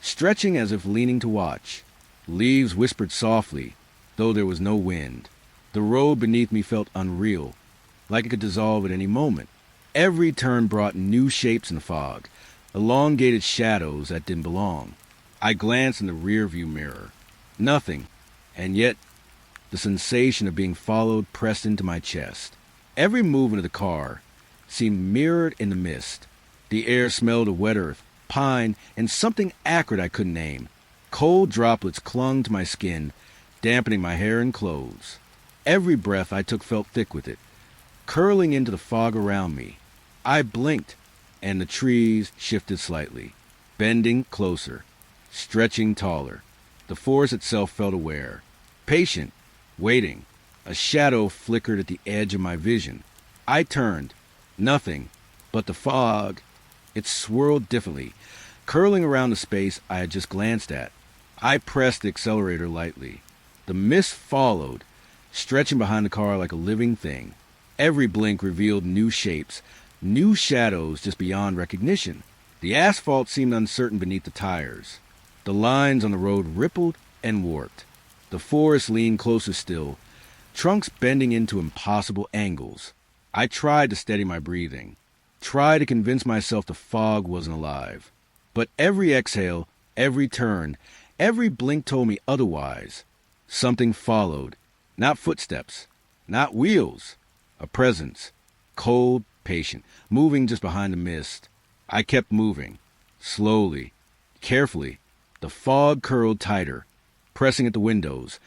stretching as if leaning to watch. Leaves whispered softly, though there was no wind. The road beneath me felt unreal, like it could dissolve at any moment. Every turn brought new shapes in the fog, elongated shadows that didn't belong. I glanced in the rearview mirror. Nothing, and yet the sensation of being followed pressed into my chest. Every movement of the car seemed mirrored in the mist. The air smelled of wet earth, pine, and something acrid I couldn't name. Cold droplets clung to my skin, dampening my hair and clothes. Every breath I took felt thick with it, curling into the fog around me. I blinked, and the trees shifted slightly, bending closer, stretching taller. The forest itself felt aware, patient, waiting. A shadow flickered at the edge of my vision. I turned. Nothing but the fog. It swirled differently, curling around the space I had just glanced at. I pressed the accelerator lightly. The mist followed, stretching behind the car like a living thing. Every blink revealed new shapes, new shadows just beyond recognition. The asphalt seemed uncertain beneath the tires. The lines on the road rippled and warped. The forest leaned closer still, trunks bending into impossible angles. I tried to steady my breathing, tried to convince myself the fog wasn't alive. But every exhale, every turn, every blink told me otherwise. Something followed. Not footsteps, not wheels. A presence, cold, patient, moving just behind the mist. I kept moving, slowly, carefully. The fog curled tighter, pressing at the windows,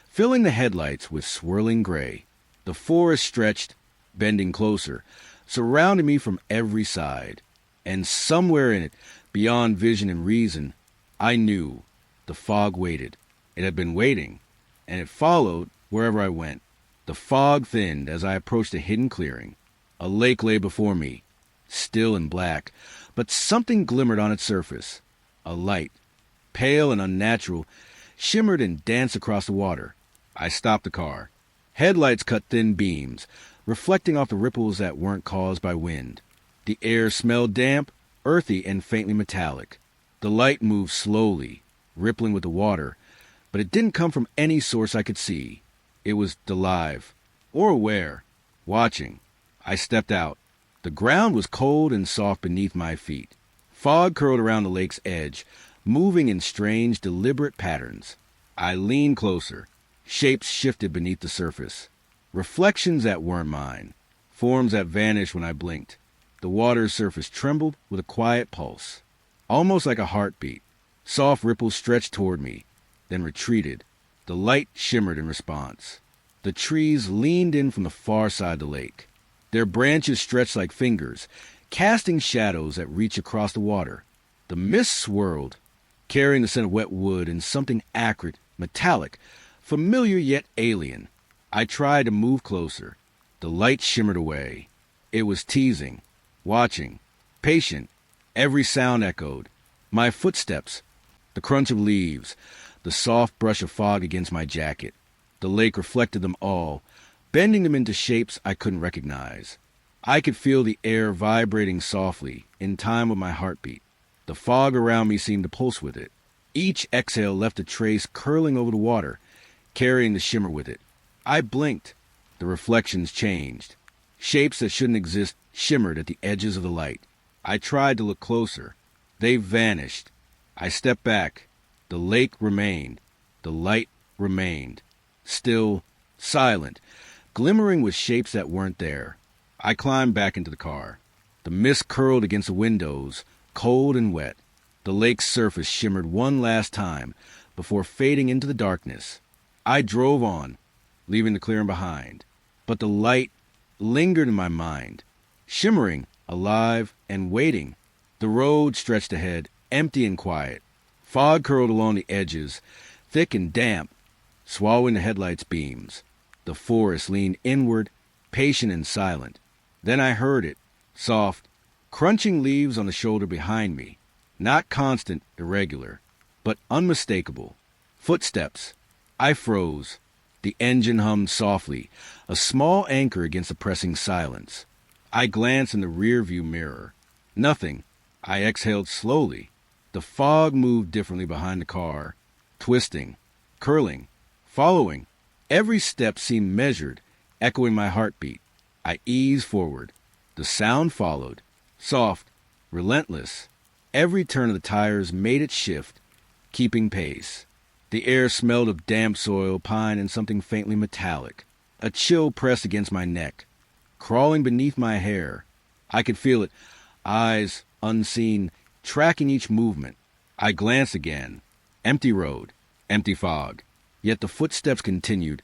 filling the headlights with swirling gray. The forest stretched, bending closer, surrounding me from every side. And somewhere in it, beyond vision and reason, I knew the fog waited. It had been waiting, and it followed wherever I went. The fog thinned as I approached a hidden clearing. A lake lay before me, still and black, but something glimmered on its surface. A light, pale and unnatural, shimmered and danced across the water. I stopped the car. Headlights cut thin beams, reflecting off the ripples that weren't caused by wind. The air smelled damp, earthy, and faintly metallic. The light moved slowly, rippling with the water, but it didn't come from any source I could see. It was alive, or aware, watching. I stepped out. The ground was cold and soft beneath my feet. Fog curled around the lake's edge, moving in strange, deliberate patterns. I leaned closer. Shapes shifted beneath the surface. Reflections that weren't mine. Forms that vanished when I blinked. The water's surface trembled with a quiet pulse, almost like a heartbeat. Soft ripples stretched toward me, then retreated. The light shimmered in response. The trees leaned in from the far side of the lake. Their branches stretched like fingers, casting shadows that reached across the water. The mist swirled, carrying the scent of wet wood and something acrid, metallic, familiar yet alien. I tried to move closer. The light shimmered away. It was teasing, watching, patient. Every sound echoed. My footsteps, the crunch of leaves, the soft brush of fog against my jacket. The lake reflected them all, bending them into shapes I couldn't recognize. I could feel the air vibrating softly, in time with my heartbeat. The fog around me seemed to pulse with it. Each exhale left a trace curling over the water, carrying the shimmer with it. I blinked. The reflections changed. Shapes that shouldn't exist shimmered at the edges of the light. I tried to look closer. They vanished. I stepped back. The lake remained. The light remained. Still, silent, glimmering with shapes that weren't there. I climbed back into the car. The mist curled against the windows, cold and wet. The lake's surface shimmered one last time before fading into the darkness. I drove on, leaving the clearing behind. But the light lingered in my mind, shimmering, alive, and waiting. The road stretched ahead, empty and quiet. Fog curled along the edges, thick and damp, swallowing the headlights' beams. The forest leaned inward, patient and silent. Then I heard it, soft, crunching leaves on the shoulder behind me. Not constant, irregular, but unmistakable. Footsteps. I froze. The engine hummed softly, a small anchor against the pressing silence. I glanced in the rearview mirror. Nothing. I exhaled slowly. The fog moved differently behind the car, twisting, curling, following. Every step seemed measured, echoing my heartbeat. I eased forward. The sound followed, soft, relentless. Every turn of the tires made it shift, keeping pace. The air smelled of damp soil, pine, and something faintly metallic. A chill pressed against my neck, crawling beneath my hair. I could feel it, eyes, unseen, tracking each movement. I glanced again. Empty road, empty fog. Yet the footsteps continued,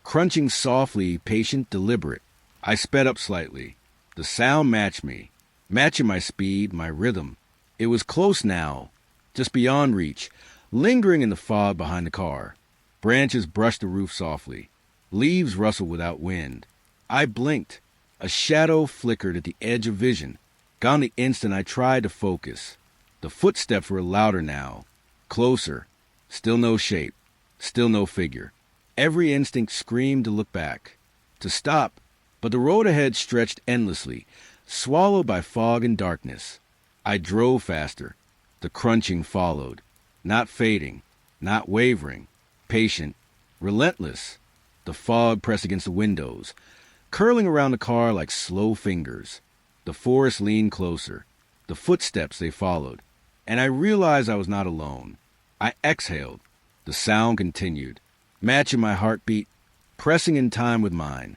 crunching softly, patient, deliberate. I sped up slightly. The sound matched me, matching my speed, my rhythm. It was close now, just beyond reach, lingering in the fog behind the car. Branches brushed the roof softly. Leaves rustled without wind. I blinked. A shadow flickered at the edge of vision. Gone the instant I tried to focus. The footsteps were louder now, closer. Still no shape, still no figure. Every instinct screamed to look back, to stop, but the road ahead stretched endlessly, swallowed by fog and darkness. I drove faster. The crunching followed, not fading, not wavering, patient, relentless. The fog pressed against the windows, curling around the car like slow fingers. The forest leaned closer. The footsteps they followed, and I realized I was not alone. I exhaled. The sound continued, matching my heartbeat, pressing in time with mine.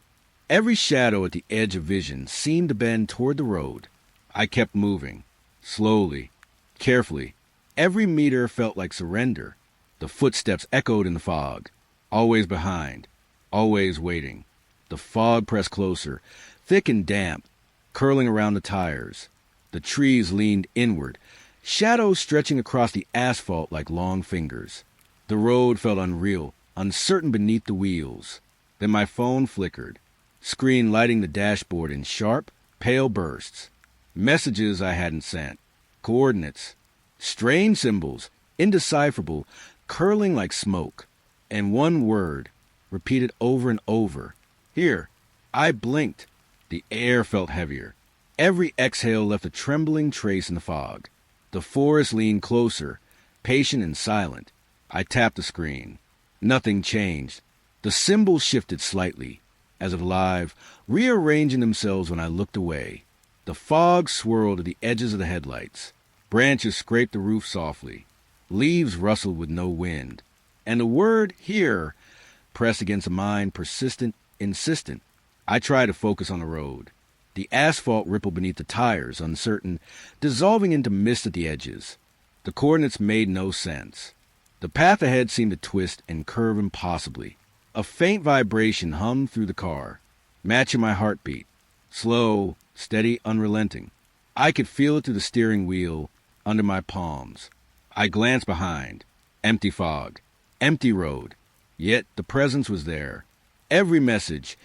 Every shadow at the edge of vision seemed to bend toward the road. I kept moving, slowly, carefully. Every meter felt like surrender. The footsteps echoed in the fog, always behind, always waiting. The fog pressed closer, thick and damp, curling around the tires. The trees leaned inward, shadows stretching across the asphalt like long fingers. The road felt unreal, uncertain beneath the wheels. Then my phone flickered, screen lighting the dashboard in sharp, pale bursts. Messages I hadn't sent, coordinates, strange symbols, indecipherable, curling like smoke, and one word, repeated over and over. Here. I blinked. The air felt heavier. Every exhale left a trembling trace in the fog. The forest leaned closer, patient and silent. I tapped the screen. Nothing changed. The symbols shifted slightly, as if alive, rearranging themselves when I looked away. The fog swirled at the edges of the headlights. Branches scraped the roof softly. Leaves rustled with no wind. And the word here pressed against a mind, persistent, insistent. I tried to focus on the road. The asphalt rippled beneath the tires, uncertain, dissolving into mist at the edges. The coordinates made no sense. The path ahead seemed to twist and curve impossibly. A faint vibration hummed through the car, matching my heartbeat. Slow, steady, unrelenting. I could feel it through the steering wheel, under my palms. I glanced behind. Empty fog. Empty road. Yet the presence was there. Every message,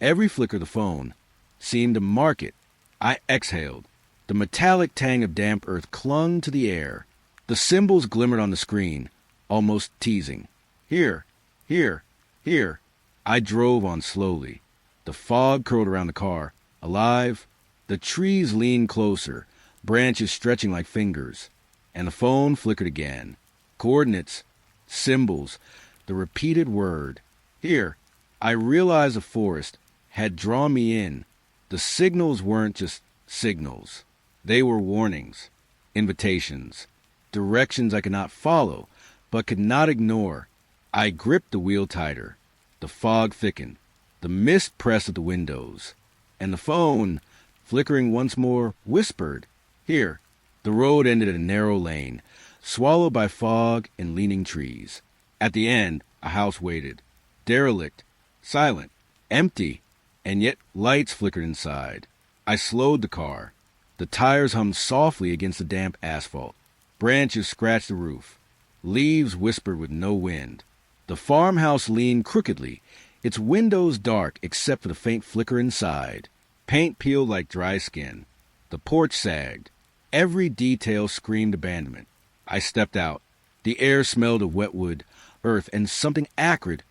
every flicker of the phone, seemed to mark it. I exhaled. The metallic tang of damp earth clung to the air. The symbols glimmered on the screen, almost teasing. Here, here, here. I drove on slowly. The fog curled around the car, alive. The trees leaned closer, branches stretching like fingers. And the phone flickered again. Coordinates, symbols, the repeated word. Here. I realized the forest had drawn me in. The signals weren't just signals. They were warnings, invitations, directions I could not follow, but could not ignore. I gripped the wheel tighter. The fog thickened. The mist pressed at the windows. And the phone, flickering once more, whispered, Here. The road ended at a narrow lane, swallowed by fog and leaning trees. At the end, a house waited, derelict, silent, empty, and yet lights flickered inside. I slowed the car. The tires hummed softly against the damp asphalt. Branches scratched the roof. Leaves whispered with no wind. The farmhouse leaned crookedly, its windows dark except for the faint flicker inside. Paint peeled like dry skin. The porch sagged. Every detail screamed abandonment. I stepped out. The air smelled of wet wood, earth, and something acrid,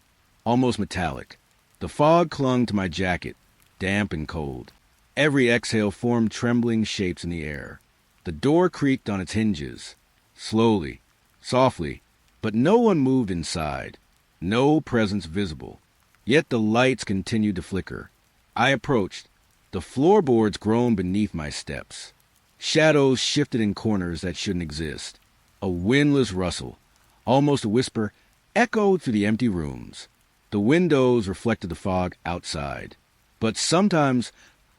almost metallic. The fog clung to my jacket, damp and cold. Every exhale formed trembling shapes in the air. The door creaked on its hinges, slowly, softly, but no one moved inside. No presence visible. Yet the lights continued to flicker. I approached. The floorboards groaned beneath my steps. Shadows shifted in corners that shouldn't exist. A windless rustle, almost a whisper, echoed through the empty rooms. The windows reflected the fog outside. But sometimes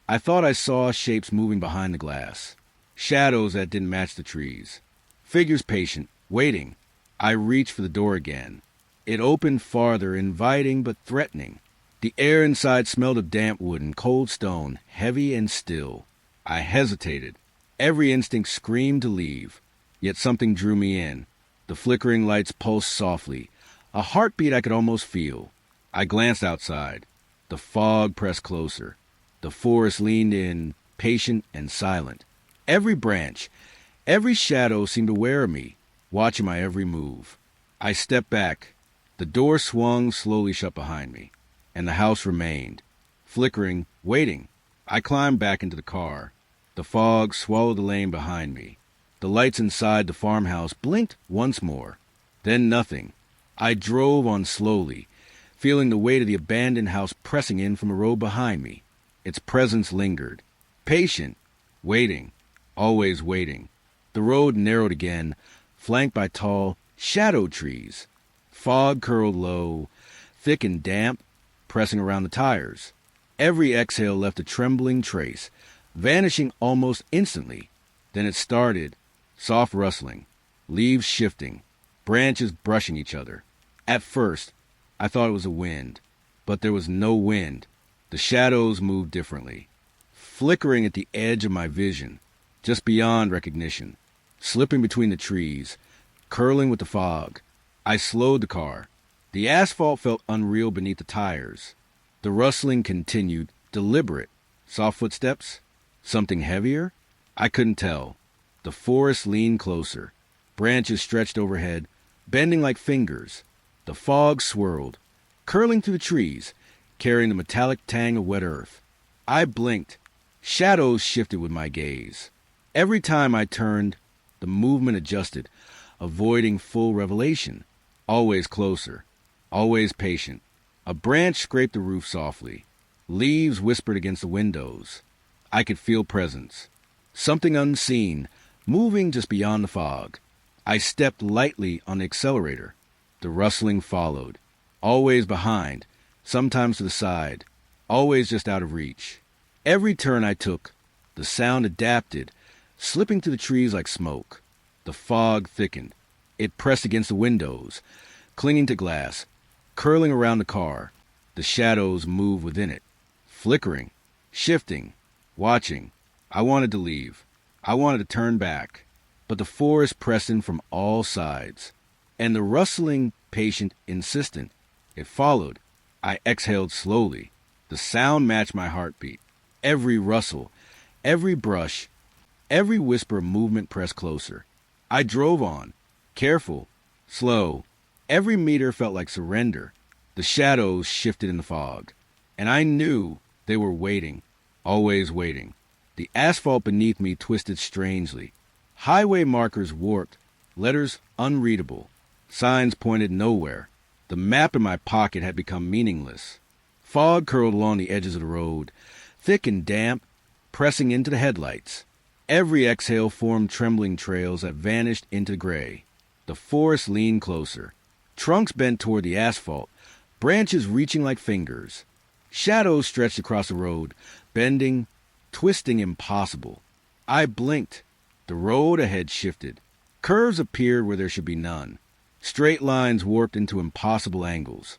I thought I saw shapes moving behind the glass. Shadows that didn't match the trees. Figures patient, waiting. I reached for the door again. It opened farther, inviting but threatening. The air inside smelled of damp wood and cold stone, heavy and still. I hesitated. Every instinct screamed to leave. Yet something drew me in. The flickering lights pulsed softly. A heartbeat I could almost feel. I glanced outside. The fog pressed closer. The forest leaned in, patient and silent. Every branch, every shadow seemed aware of me, watching my every move. I stepped back. The door swung slowly shut behind me, and the house remained, flickering, waiting. I climbed back into the car. The fog swallowed the lane behind me. The lights inside the farmhouse blinked once more. Then nothing. I drove on slowly, feeling the weight of the abandoned house pressing in from a road behind me. Its presence lingered. Patient. Waiting. Always waiting. The road narrowed again, flanked by tall, shadow trees. Fog curled low, thick and damp, pressing around the tires. Every exhale left a trembling trace, vanishing almost instantly. Then it started, soft rustling, leaves shifting, branches brushing each other. At first, I thought it was a wind, but there was no wind. The shadows moved differently, flickering at the edge of my vision, just beyond recognition, slipping between the trees, curling with the fog. I slowed the car. The asphalt felt unreal beneath the tires. The rustling continued, deliberate. Soft footsteps? Something heavier? I couldn't tell. The forest leaned closer. Branches stretched overhead, bending like fingers. The fog swirled, curling through the trees, carrying the metallic tang of wet earth. I blinked. Shadows shifted with my gaze. Every time I turned, the movement adjusted, avoiding full revelation. Always closer, always patient. A branch scraped the roof softly. Leaves whispered against the windows. I could feel presence. Something unseen, moving just beyond the fog. I stepped lightly on the accelerator. The rustling followed. Always behind, sometimes to the side, always just out of reach. Every turn I took, the sound adapted, slipping through the trees like smoke. The fog thickened. It pressed against the windows, clinging to glass, curling around the car. The shadows moved within it, flickering, shifting, watching. I wanted to leave. I wanted to turn back. But the forest pressed in from all sides. And the rustling, patient, insistent. It followed. I exhaled slowly. The sound matched my heartbeat. Every rustle, every brush, every whisper of movement pressed closer. I drove on, careful, slow. Every meter felt like surrender. The shadows shifted in the fog. And I knew they were waiting, always waiting. The asphalt beneath me twisted strangely. Highway markers warped, letters unreadable. Signs pointed nowhere. The map in my pocket had become meaningless. Fog curled along the edges of the road, thick and damp, pressing into the headlights. Every exhale formed trembling trails that vanished into gray. The forest leaned closer. Trunks bent toward the asphalt, branches reaching like fingers. Shadows stretched across the road, bending, twisting impossible. I blinked. The road ahead shifted. Curves appeared where there should be none. Straight lines warped into impossible angles.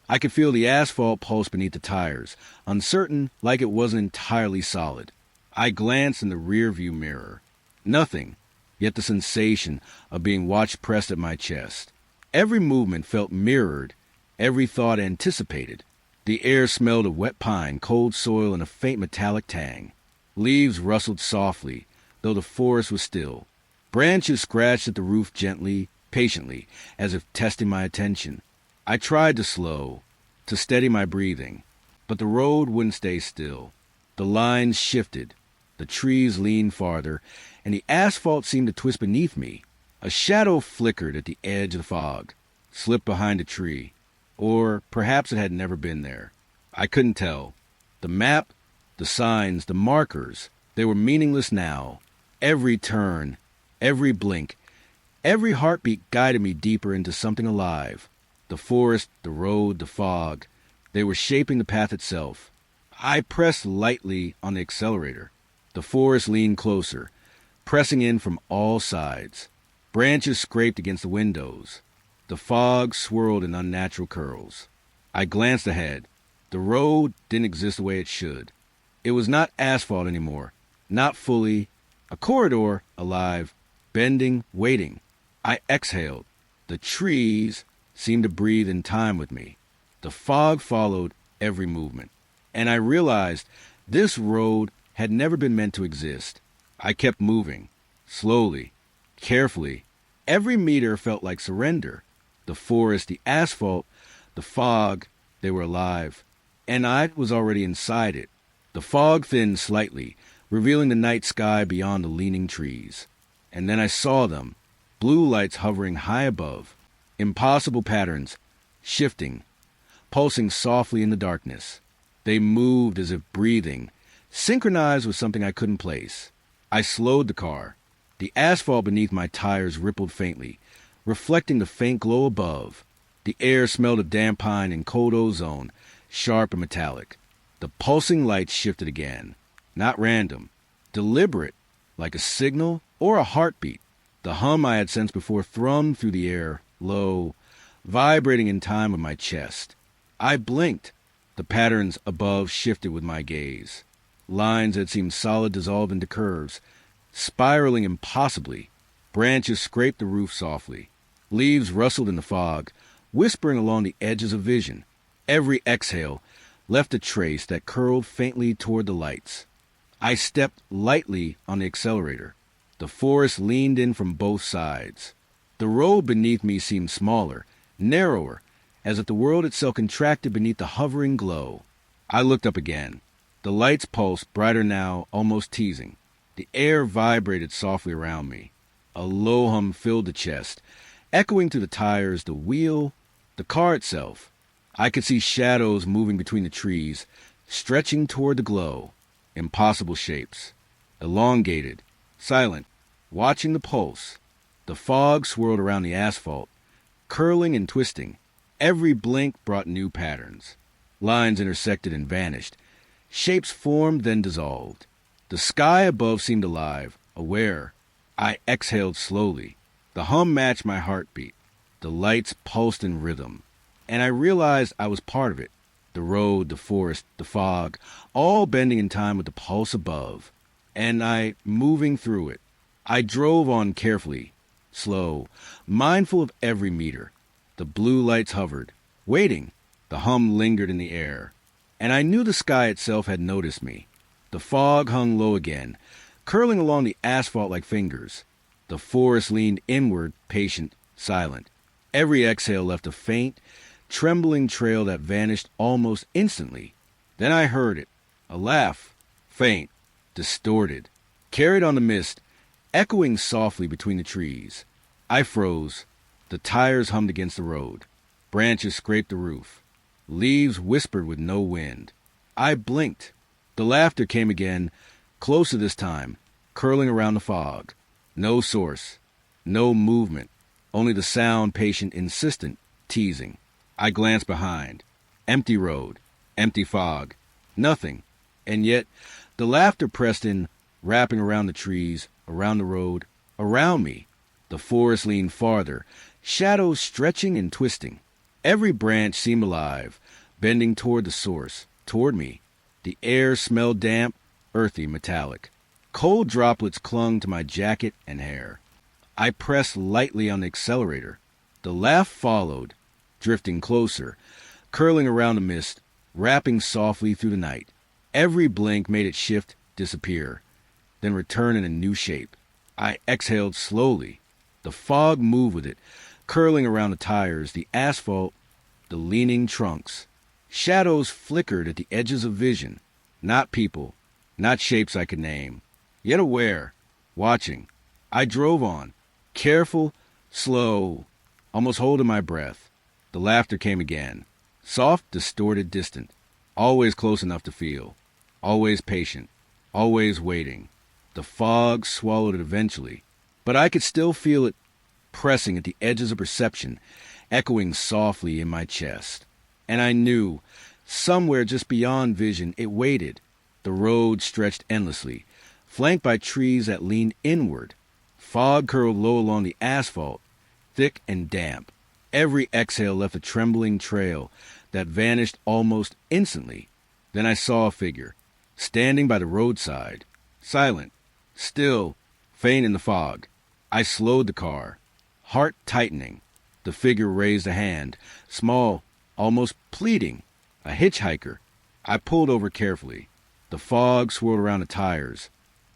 I could feel the asphalt pulse beneath the tires, uncertain, like it wasn't entirely solid. I glanced in the rearview mirror. Nothing, yet the sensation of being watched pressed at my chest. Every movement felt mirrored, every thought anticipated. The air smelled of wet pine, cold soil, and a faint metallic tang. Leaves rustled softly, though the forest was still. Branches scratched at the roof gently, patiently, as if testing my attention. I tried to slow, to steady my breathing, but the road wouldn't stay still. The lines shifted, the trees leaned farther, and the asphalt seemed to twist beneath me. A shadow flickered at the edge of the fog, slipped behind a tree, or perhaps it had never been there. I couldn't tell. The map, the signs, the markers, they were meaningless now. Every turn, every blink, every heartbeat guided me deeper into something alive. The forest, the road, the fog, they were shaping the path itself. I pressed lightly on the accelerator. The forest leaned closer, pressing in from all sides. Branches scraped against the windows. The fog swirled in unnatural curls. I glanced ahead. The road didn't exist the way it should. It was not asphalt anymore, not fully. A corridor, alive, bending, waiting. I exhaled. The trees seemed to breathe in time with me. The fog followed every movement. And I realized this road had never been meant to exist. I kept moving, slowly, carefully. Every meter felt like surrender. The forest, the asphalt, the fog, they were alive. And I was already inside it. The fog thinned slightly, revealing the night sky beyond the leaning trees. And then I saw them, blue lights hovering high above, impossible patterns, shifting, pulsing softly in the darkness. They moved as if breathing, synchronized with something I couldn't place. I slowed the car. The asphalt beneath my tires rippled faintly, reflecting the faint glow above. The air smelled of damp pine and cold ozone, sharp and metallic. The pulsing lights shifted again, not random, deliberate, like a signal or a heartbeat. The hum I had sensed before thrummed through the air, low, vibrating in time with my chest. I blinked. The patterns above shifted with my gaze. Lines that seemed solid dissolved into curves, spiraling impossibly. Branches scraped the roof softly. Leaves rustled in the fog, whispering along the edges of vision. Every exhale left a trace that curled faintly toward the lights. I stepped lightly on the accelerator. The forest leaned in from both sides. The road beneath me seemed smaller, narrower, as if the world itself contracted beneath the hovering glow. I looked up again. The lights pulsed, brighter now, almost teasing. The air vibrated softly around me. A low hum filled the chest, echoing through the tires, the wheel, the car itself. I could see shadows moving between the trees, stretching toward the glow. Impossible shapes. Elongated, silent, watching the pulse. The fog swirled around the asphalt, curling and twisting. Every blink brought new patterns. Lines intersected and vanished. Shapes formed, then dissolved. The sky above seemed alive, aware. I exhaled slowly. The hum matched my heartbeat. The lights pulsed in rhythm. And I realized I was part of it. The road, the forest, the fog, all bending in time with the pulse above. And I, moving through it. I drove on carefully, slow, mindful of every meter. The blue lights hovered, waiting. The hum lingered in the air. And I knew the sky itself had noticed me. The fog hung low again, curling along the asphalt like fingers. The forest leaned inward, patient, silent. Every exhale left a faint, trembling trail that vanished almost instantly. Then I heard it, a laugh, faint, distorted, carried on the mist, echoing softly between the trees. I froze. The tires hummed against the road. Branches scraped the roof. Leaves whispered with no wind. I blinked. The laughter came again, closer this time, curling around the fog. No source, no movement, only the sound, patient, insistent, teasing. I glanced behind. Empty road, empty fog, nothing. And yet, the laughter pressed in, wrapping around the trees, around the road, around me. The forest leaned farther, shadows stretching and twisting. Every branch seemed alive, bending toward the source, toward me. The air smelled damp, earthy, metallic. Cold droplets clung to my jacket and hair. I pressed lightly on the accelerator. The laugh followed, drifting closer, curling around the mist, wrapping softly through the night. Every blink made it shift, disappear, then return in a new shape. I exhaled slowly. The fog moved with it, curling around the tires, the asphalt, the leaning trunks. Shadows flickered at the edges of vision. Not people, not shapes I could name. Yet aware, watching. I drove on, careful, slow, almost holding my breath. The laughter came again. Soft, distorted, distant. Always close enough to feel. Always patient. Always waiting. The fog swallowed it eventually. But I could still feel it pressing at the edges of perception, echoing softly in my chest. And I knew, somewhere just beyond vision, it waited. The road stretched endlessly, flanked by trees that leaned inward. Fog curled low along the asphalt, thick and damp. Every exhale left a trembling trail that vanished almost instantly. Then I saw a figure, standing by the roadside, silent, still, faint in the fog. I slowed the car, heart tightening. The figure raised a hand, small, almost pleading. A hitchhiker. I pulled over carefully. The fog swirled around the tires,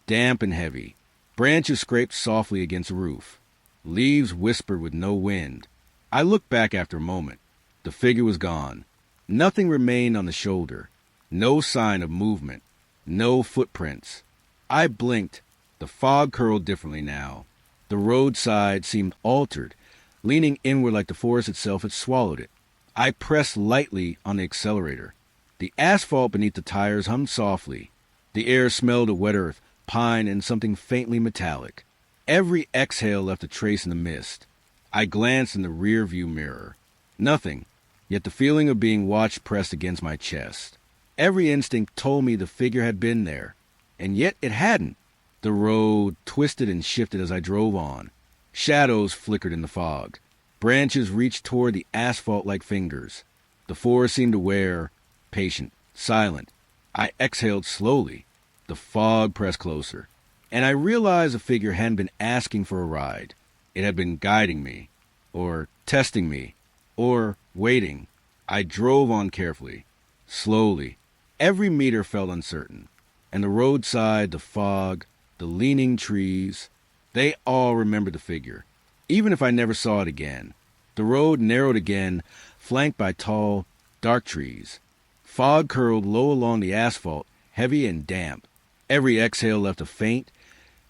damp and heavy. Branches scraped softly against the roof. Leaves whispered with no wind. I looked back after a moment. The figure was gone. Nothing remained on the shoulder. No sign of movement. No footprints. I blinked. The fog curled differently now. The roadside seemed altered, leaning inward like the forest itself had swallowed it. I pressed lightly on the accelerator. The asphalt beneath the tires hummed softly. The air smelled of wet earth, pine, and something faintly metallic. Every exhale left a trace in the mist. I glanced in the rear-view mirror. Nothing, yet the feeling of being watched pressed against my chest. Every instinct told me the figure had been there, and yet it hadn't. The road twisted and shifted as I drove on. Shadows flickered in the fog. Branches reached toward the asphalt like fingers. The forest seemed aware, patient, silent. I exhaled slowly. The fog pressed closer, and I realized the figure hadn't been asking for a ride. It had been guiding me, or testing me, or waiting. I drove on carefully, slowly. Every meter felt uncertain, and the roadside, the fog, the leaning trees, they all remembered the figure. even if I never saw it again. The road narrowed again, flanked by tall, dark trees. Fog curled low along the asphalt, heavy and damp. Every exhale left a faint,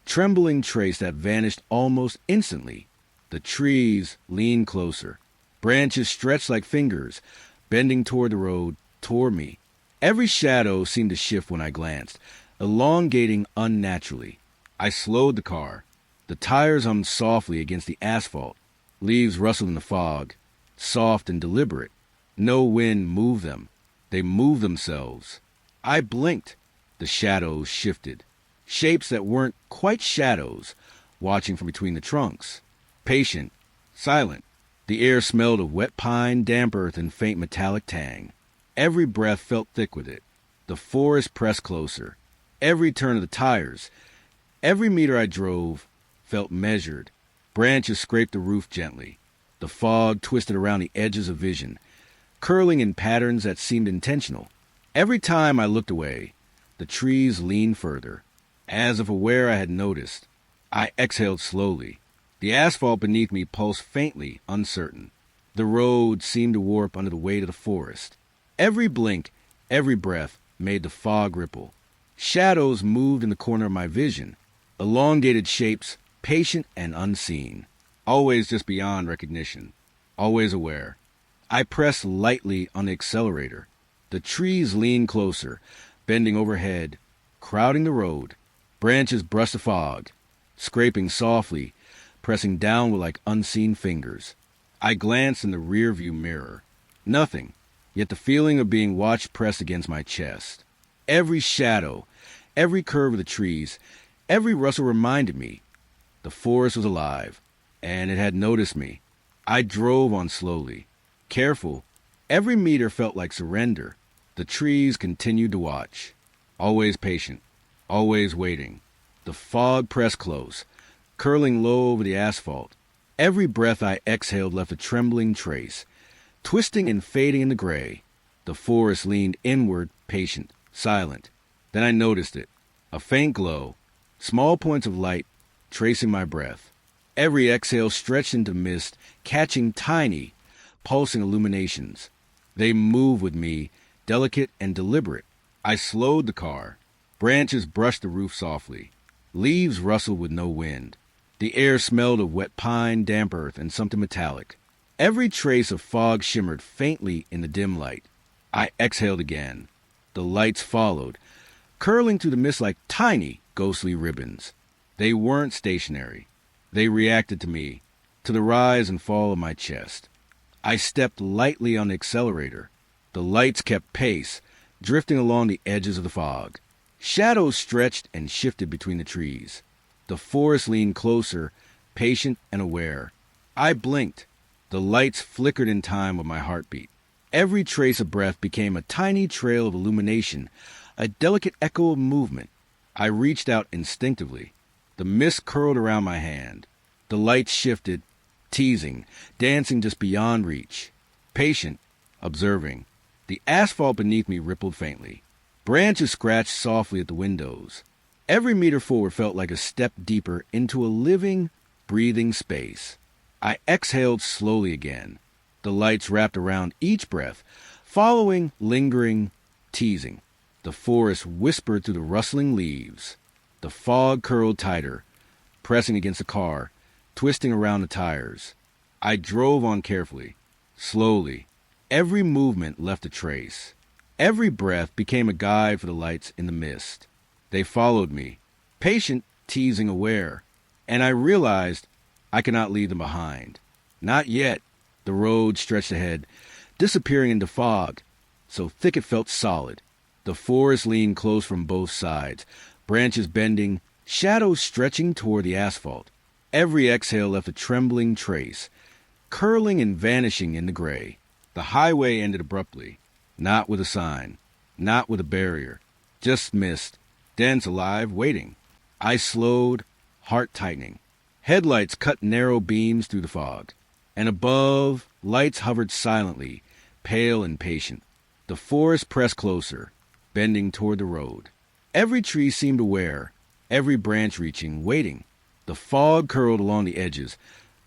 trembling trace that vanished almost instantly. The trees leaned closer. Branches stretched like fingers, bending toward the road, toward me. Every shadow seemed to shift when I glanced, elongating unnaturally. I slowed the car. The tires hummed softly against the asphalt. Leaves rustled in the fog, soft and deliberate. No wind moved them. They moved themselves. I blinked. The shadows shifted. Shapes that weren't quite shadows, watching from between the trunks. Patient, silent. The air smelled of wet pine, damp earth, and faint metallic tang. Every breath felt thick with it. The forest pressed closer. Every turn of the tires, every meter I drove, felt measured. Branches scraped the roof gently. The fog twisted around the edges of vision, curling in patterns that seemed intentional. Every time I looked away, the trees leaned further. As if aware I had noticed, I exhaled slowly. The asphalt beneath me pulsed faintly, uncertain. The road seemed to warp under the weight of the forest. Every blink, every breath made the fog ripple. Shadows moved in the corner of my vision, elongated shapes, patient and unseen, always just beyond recognition, always aware. I pressed lightly on the accelerator. The trees leaned closer, bending overhead, crowding the road. Branches brushed the fog, scraping softly, pressing downward like unseen fingers. I glanced in the rearview mirror. Nothing, yet the feeling of being watched pressed against my chest. Every shadow, every curve of the trees, every rustle reminded me the forest was alive, and it had noticed me. I drove on slowly, careful. Every meter felt like surrender. The trees continued to watch, always patient, always waiting. The fog pressed close, curling low over the asphalt. Every breath I exhaled left a trembling trace, twisting and fading in the gray. The forest leaned inward, patient, silent. Then I noticed it, a faint glow, small points of light tracing my breath. Every exhale stretched into mist, catching tiny, pulsing illuminations. They moved with me, delicate and deliberate. I slowed the car. Branches brushed the roof softly. Leaves rustled with no wind. The air smelled of wet pine, damp earth, and something metallic. Every trace of fog shimmered faintly in the dim light. I exhaled again. The lights followed, curling through the mist like tiny, ghostly ribbons. They weren't stationary. They reacted to me, to the rise and fall of my chest. I stepped lightly on the accelerator. The lights kept pace, drifting along the edges of the fog. Shadows stretched and shifted between the trees. The forest leaned closer, patient and aware. I blinked. The lights flickered in time with my heartbeat. Every trace of breath became a tiny trail of illumination, a delicate echo of movement. I reached out instinctively. The mist curled around my hand. The lights shifted, teasing, dancing just beyond reach. Patient, observing. The asphalt beneath me rippled faintly. Branches scratched softly at the windows. Every meter forward felt like a step deeper into a living, breathing space. I exhaled slowly again. The lights wrapped around each breath, following, lingering, teasing. The forest whispered through the rustling leaves. The fog curled tighter, pressing against the car, twisting around the tires. I drove on carefully, slowly. Every movement left a trace. Every breath became a guide for the lights in the mist. They followed me, patient, teasing, aware. And I realized I could not leave them behind. Not yet. The road stretched ahead, disappearing into fog, so thick it felt solid. The forest leaned close from both sides, branches bending, shadows stretching toward the asphalt. Every exhale left a trembling trace, curling and vanishing in the gray. The highway ended abruptly, not with a sign, not with a barrier, just mist, dense, alive, waiting. I slowed, heart tightening. Headlights cut narrow beams through the fog, and above, lights hovered silently, pale and patient. The forest pressed closer, bending toward the road. Every tree seemed aware, every branch reaching, waiting. The fog curled along the edges,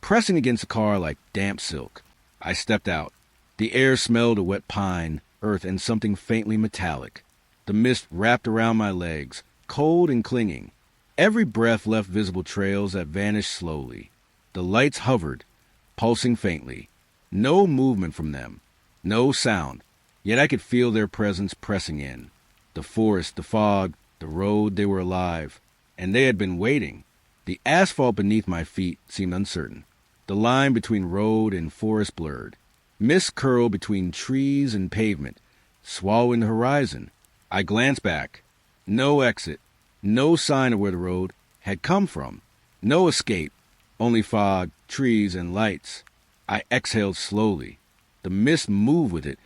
pressing against the car like damp silk. I stepped out. The air smelled of wet pine, earth, and something faintly metallic. The mist wrapped around my legs, cold and clinging. Every breath left visible trails that vanished slowly. The lights hovered, pulsing faintly. No movement from them, no sound, yet I could feel their presence pressing in. The forest, the fog, the road, they were alive, and they had been waiting. The asphalt beneath my feet seemed uncertain. The line between road and forest blurred. Mist curled between trees and pavement, swallowing the horizon. I glanced back. No exit, no sign of where the road had come from. No escape, only fog, trees, and lights. I exhaled slowly. The mist moved with it,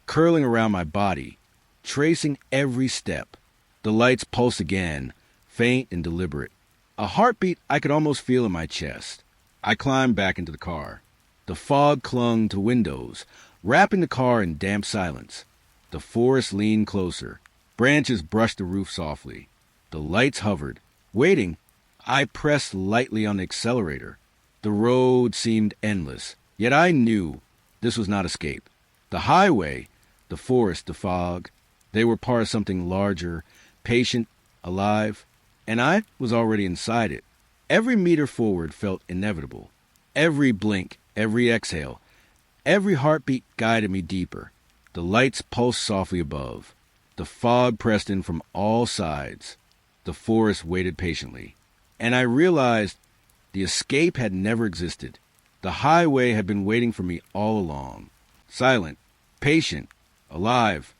curling around my body, tracing every step. The lights pulsed again, faint and deliberate. A heartbeat I could almost feel in my chest. I climbed back into the car. The fog clung to windows, wrapping the car in damp silence. The forest leaned closer. Branches brushed the roof softly. The lights hovered. Waiting, I pressed lightly on the accelerator. The road seemed endless, yet I knew this was not escape. The highway, the forest, the fog, they were part of something larger, patient, alive, and I was already inside it. Every meter forward felt inevitable. Every blink, every exhale, every heartbeat guided me deeper. The lights pulsed softly above. The fog pressed in from all sides. The forest waited patiently. And I realized the escape had never existed. The highway had been waiting for me all along. Silent, patient, alive.